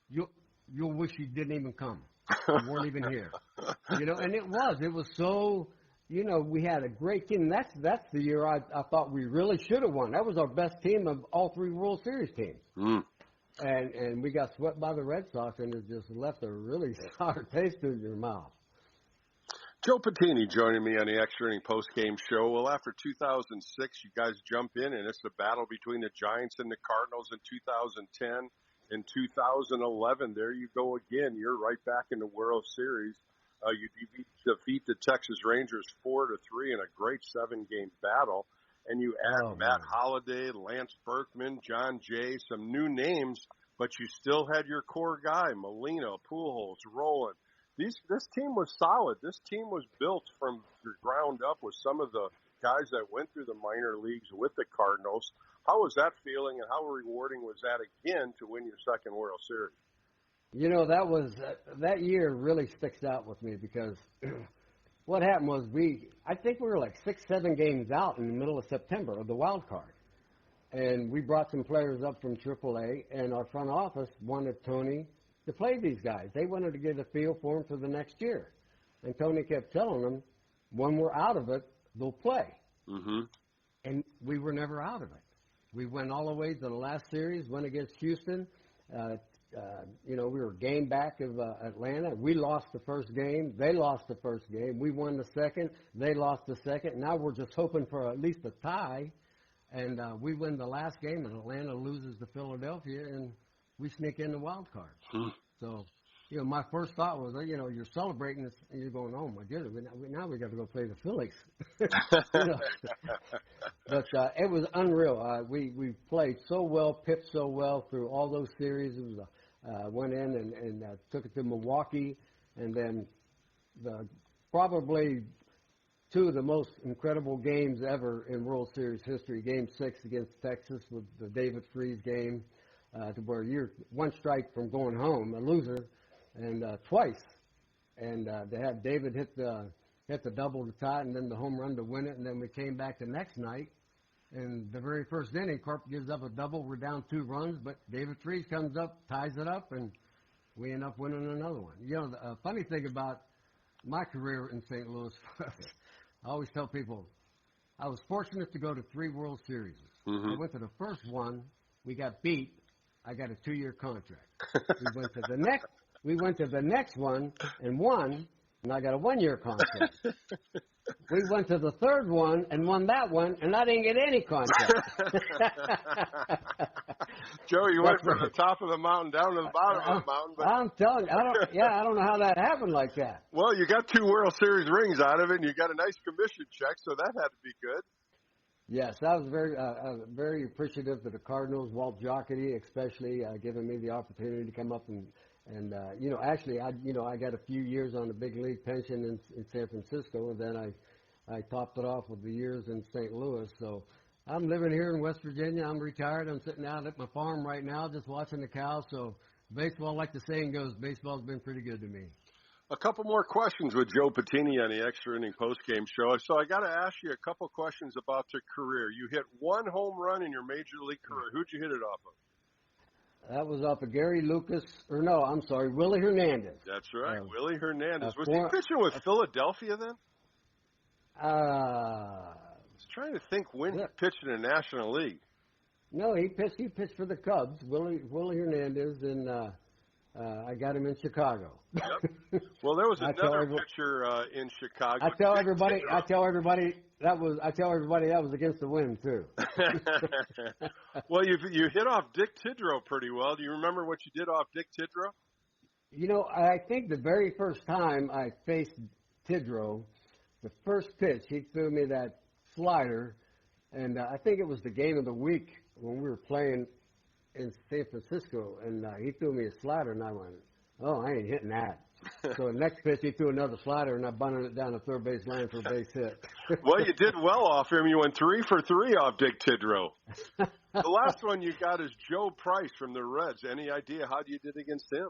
you'll wish you didn't even come. You weren't even here. And it was so, we had a great team. That's the year I thought we really should have won. That was our best team of all 3 World Series teams. Mm. And we got swept by the Red Sox, and it just left a really sour taste in your mouth. Joe Patini joining me on the Extra Inning Postgame Show. Well, after 2006, you guys jump in, and it's a battle between the Giants and the Cardinals in 2010. In 2011, there you go again. You're right back in the World Series. You defeat the Texas Rangers 4-3 in a great 7-game battle. And you add Matt Holliday, Lance Berkman, John Jay, some new names, but you still had your core guy, Molina, Pujols, Roland. This team was solid. This team was built from the ground up with some of the guys that went through the minor leagues with the Cardinals. How was that feeling, and how rewarding was that again to win your second World Series? That year really sticks out with me because what happened was I think we were like 6-7 games out in the middle of September of the wild card. And we brought some players up from AAA, and our front office wanted Tony to play these guys. They wanted to get a feel for them for the next year. And Tony kept telling them, when we're out of it, they'll play. Mm-hmm. And we were never out of it. We went all the way to the last series, went against Houston. We were game back of Atlanta. We lost the first game. They lost the first game. We won the second. They lost the second. Now we're just hoping for at least a tie. And we win the last game, and Atlanta loses to Philadelphia, and we sneak in the wild card. So, my first thought was, you're celebrating this, and you're going, oh, my goodness, now we got to go play the Phillies. But it was unreal. We played so well, pitched so well through all those series. It was went in and took it to Milwaukee, and then probably two of the most incredible games ever in World Series history. Game 6 against Texas with the David Freese game, to where you're one strike from going home, a loser, and twice. And they had David hit the double to tie, and then the home run to win it. And then we came back the next night, and the very first inning, Carp gives up a double. We're down 2 runs, but David Freese comes up, ties it up, and we end up winning another one. The funny thing about my career in St. Louis, I always tell people, I was fortunate to go to 3 World Series. Mm-hmm. I went to the first one. We got beat. I got a 2-year contract. We went to the next one and won, and I got a 1-year contract. We went to the third one and won that one, and I didn't get any contract. Joe, you went from the top of the mountain down to the bottom of the mountain. But I'm telling you, I don't know how that happened like that. Well, you got 2 World Series rings out of it, and you got a nice commission check, so that had to be good. Yes, I was very appreciative to the Cardinals, Walt Jocketty especially, giving me the opportunity to come up and actually I got a few years on the big league pension in San Francisco, and then I topped it off with the years in St. Louis. So I'm living here in West Virginia. I'm retired. I'm sitting out at my farm right now, just watching the cows. So baseball, like the saying goes, baseball's been pretty good to me. A couple more questions with Joe Patini on the Extra Inning Postgame Show. So I got to ask you a couple questions about your career. You hit 1 home run in your major league career. Who'd you hit it off of? That was off of Willie Hernandez. That's right, Willie Hernandez. Was he pitching with Philadelphia then? I was trying to think when he pitched in the National League. No, he pitched for the Cubs, Willie Hernandez, and I got him in Chicago. Yep. Well, there was another pitcher in Chicago. I tell everybody that was against the wind too. Well, you hit off Dick Tidrow pretty well. Do you remember what you did off Dick Tidrow? I think the very first time I faced Tidrow, the first pitch, he threw me that slider, and I think it was the game of the week when we were playing in San Francisco, and he threw me a slider, and I went, oh, I ain't hitting that. So the next pitch, he threw another slider, and I bunted it down the third base line for a base hit. Well, you did well off him. You went 3 for 3 off Dick Tidrow. The last one you got is Joe Price from the Reds. Any idea how you did against him?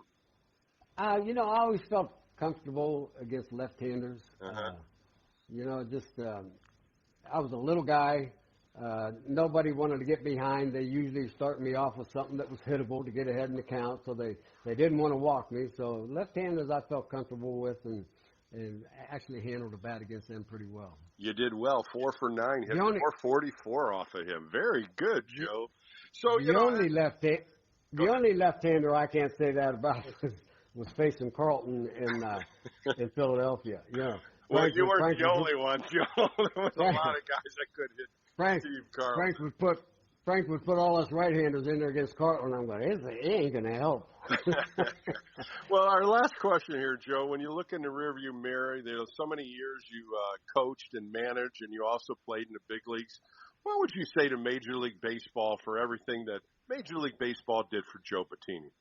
I always felt comfortable against left-handers. Uh-huh. I was a little guy. Nobody wanted to get behind. They usually start me off with something that was hittable to get ahead in the count, so they didn't want to walk me. So left-handers I felt comfortable with and actually handled the bat against them pretty well. You did well, 4 for 9, hit 444 off of him. Very good, Joe. So the only left-hander I can't say that about was facing Carlton in Philadelphia. Well, you weren't the only one, Joe. There was a lot of guys that could hit. Frank would put all us right-handers in there against Cartland. I'm going, it ain't going to help. Well, our last question here, Joe. When you look in the rearview mirror, there's so many years you coached and managed, and you also played in the big leagues. What would you say to Major League Baseball for everything that Major League Baseball did for Joe Patini?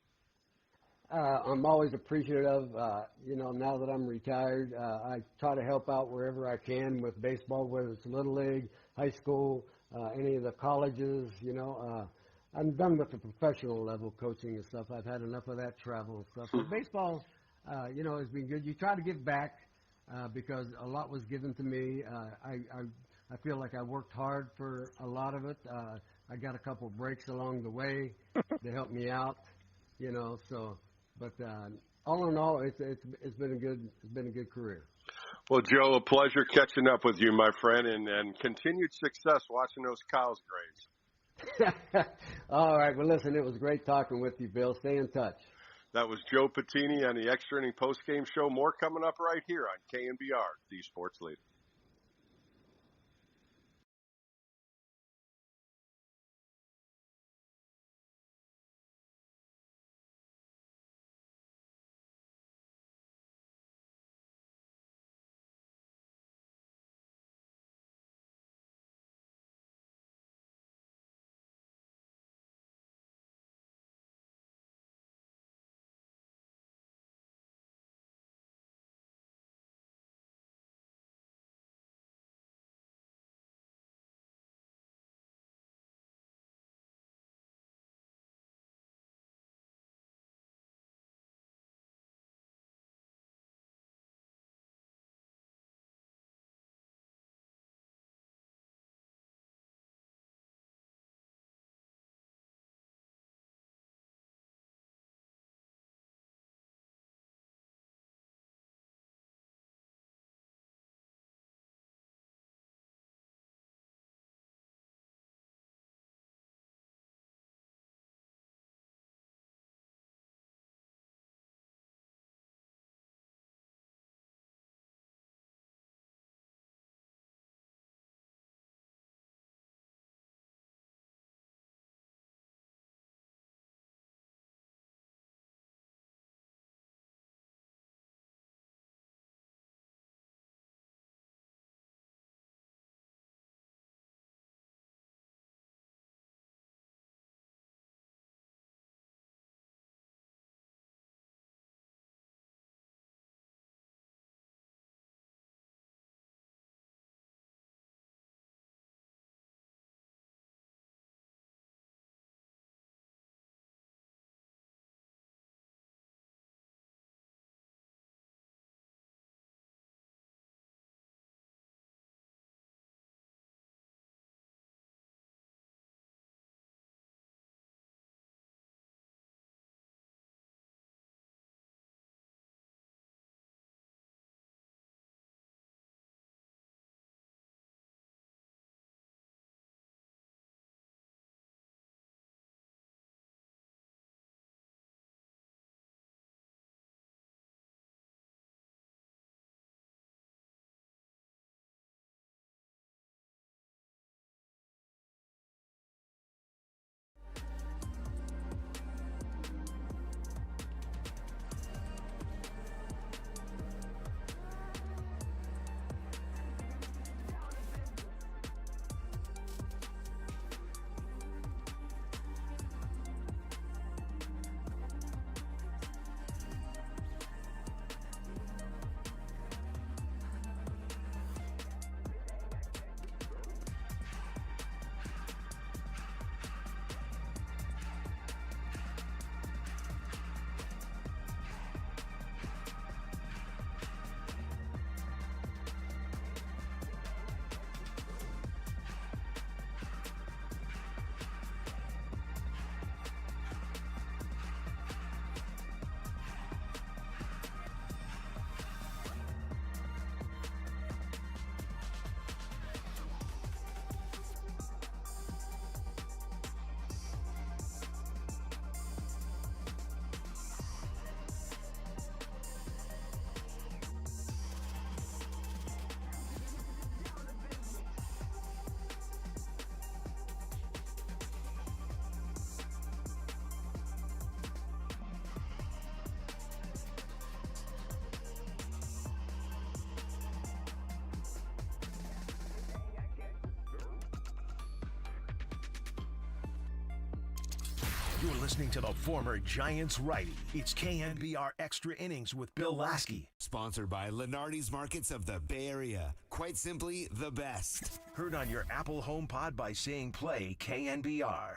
I'm always appreciative. Now that I'm retired, I try to help out wherever I can with baseball, whether it's Little League, high school, any of the colleges. I'm done with the professional level coaching and stuff. I've had enough of that travel and stuff. But baseball, has been good. You try to give back because a lot was given to me. I feel like I worked hard for a lot of it. I got a couple breaks along the way to help me out. But all in all, it's been a good career. Well, Joe, a pleasure catching up with you, my friend, and continued success watching those cows graze. All right. Well, listen, it was great talking with you, Bill. Stay in touch. That was Joe Patini on the Extra Inning Postgame Show. More coming up right here on KNBR, the Sports Leader. You're listening to the former Giants righty. It's KNBR Extra Innings with Bill Lasky. Sponsored by Lenardi's Markets of the Bay Area. Quite simply, the best. Heard on your Apple HomePod by saying play KNBR.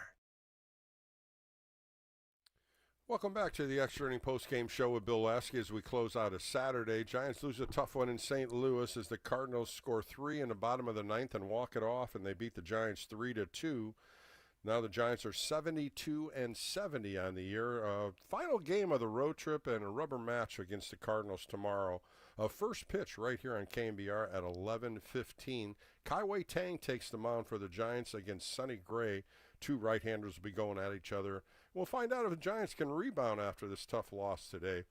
Welcome back to the Extra Inning Postgame Show with Bill Lasky as we close out a Saturday. Giants lose a tough one in St. Louis as the Cardinals score 3 in the bottom of the ninth and walk it off, and they beat the Giants 3-2. Now the Giants are 72-70 on the year. Final game of the road trip and a rubber match against the Cardinals tomorrow First pitch right here on KNBR at 11:15. Kai Tang takes the mound for the Giants against Sonny Gray. Two right-handers will be going at each other. We'll find out if the Giants can rebound after this tough loss today.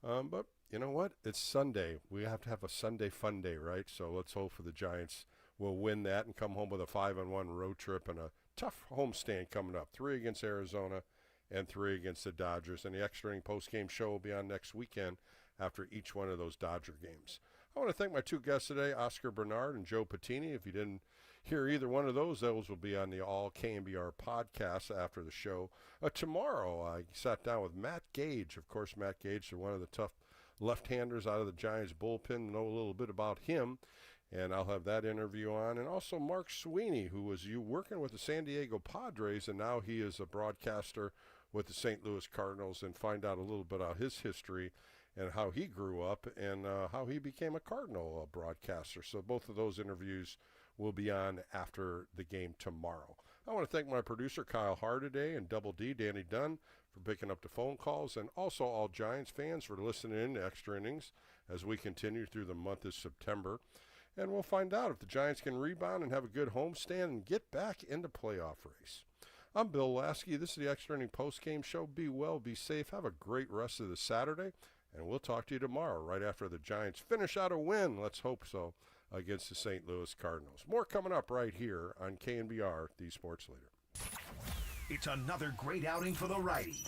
But you know what? It's Sunday. We have to have a Sunday fun day, right? So let's hope for the Giants will win that and come home with a 5-1 road trip and a tough homestand coming up. 3 against Arizona and 3 against the Dodgers. And the extra inning post-game show will be on next weekend after each one of those Dodger games. I want to thank my two guests today, Oscar Bernard and Joe Patini. If you didn't hear either one of those will be on the All KNBR podcast after the show. Tomorrow, I sat down with Matt Gage. Of course, Matt Gage is one of the tough left-handers out of the Giants bullpen. Know a little bit about him, and I'll have that interview on. And also Mark Sweeney, who was working with the San Diego Padres, and now he is a broadcaster with the St. Louis Cardinals, and find out a little bit about his history and how he grew up and how he became a Cardinal broadcaster. So both of those interviews will be on after the game tomorrow. I want to thank my producer, Kyle Hart, today, and Double D, Danny Dunn, for picking up the phone calls, and also all Giants fans for listening in to Extra Innings as we continue through the month of September. And we'll find out if the Giants can rebound and have a good homestand and get back into playoff race. I'm Bill Lasky. This is the Extra Inning Post-Game Show. Be well, be safe. Have a great rest of the Saturday. And we'll talk to you tomorrow right after the Giants finish out a win, let's hope so, against the St. Louis Cardinals. More coming up right here on KNBR, the Sports Leader. It's another great outing for the righty.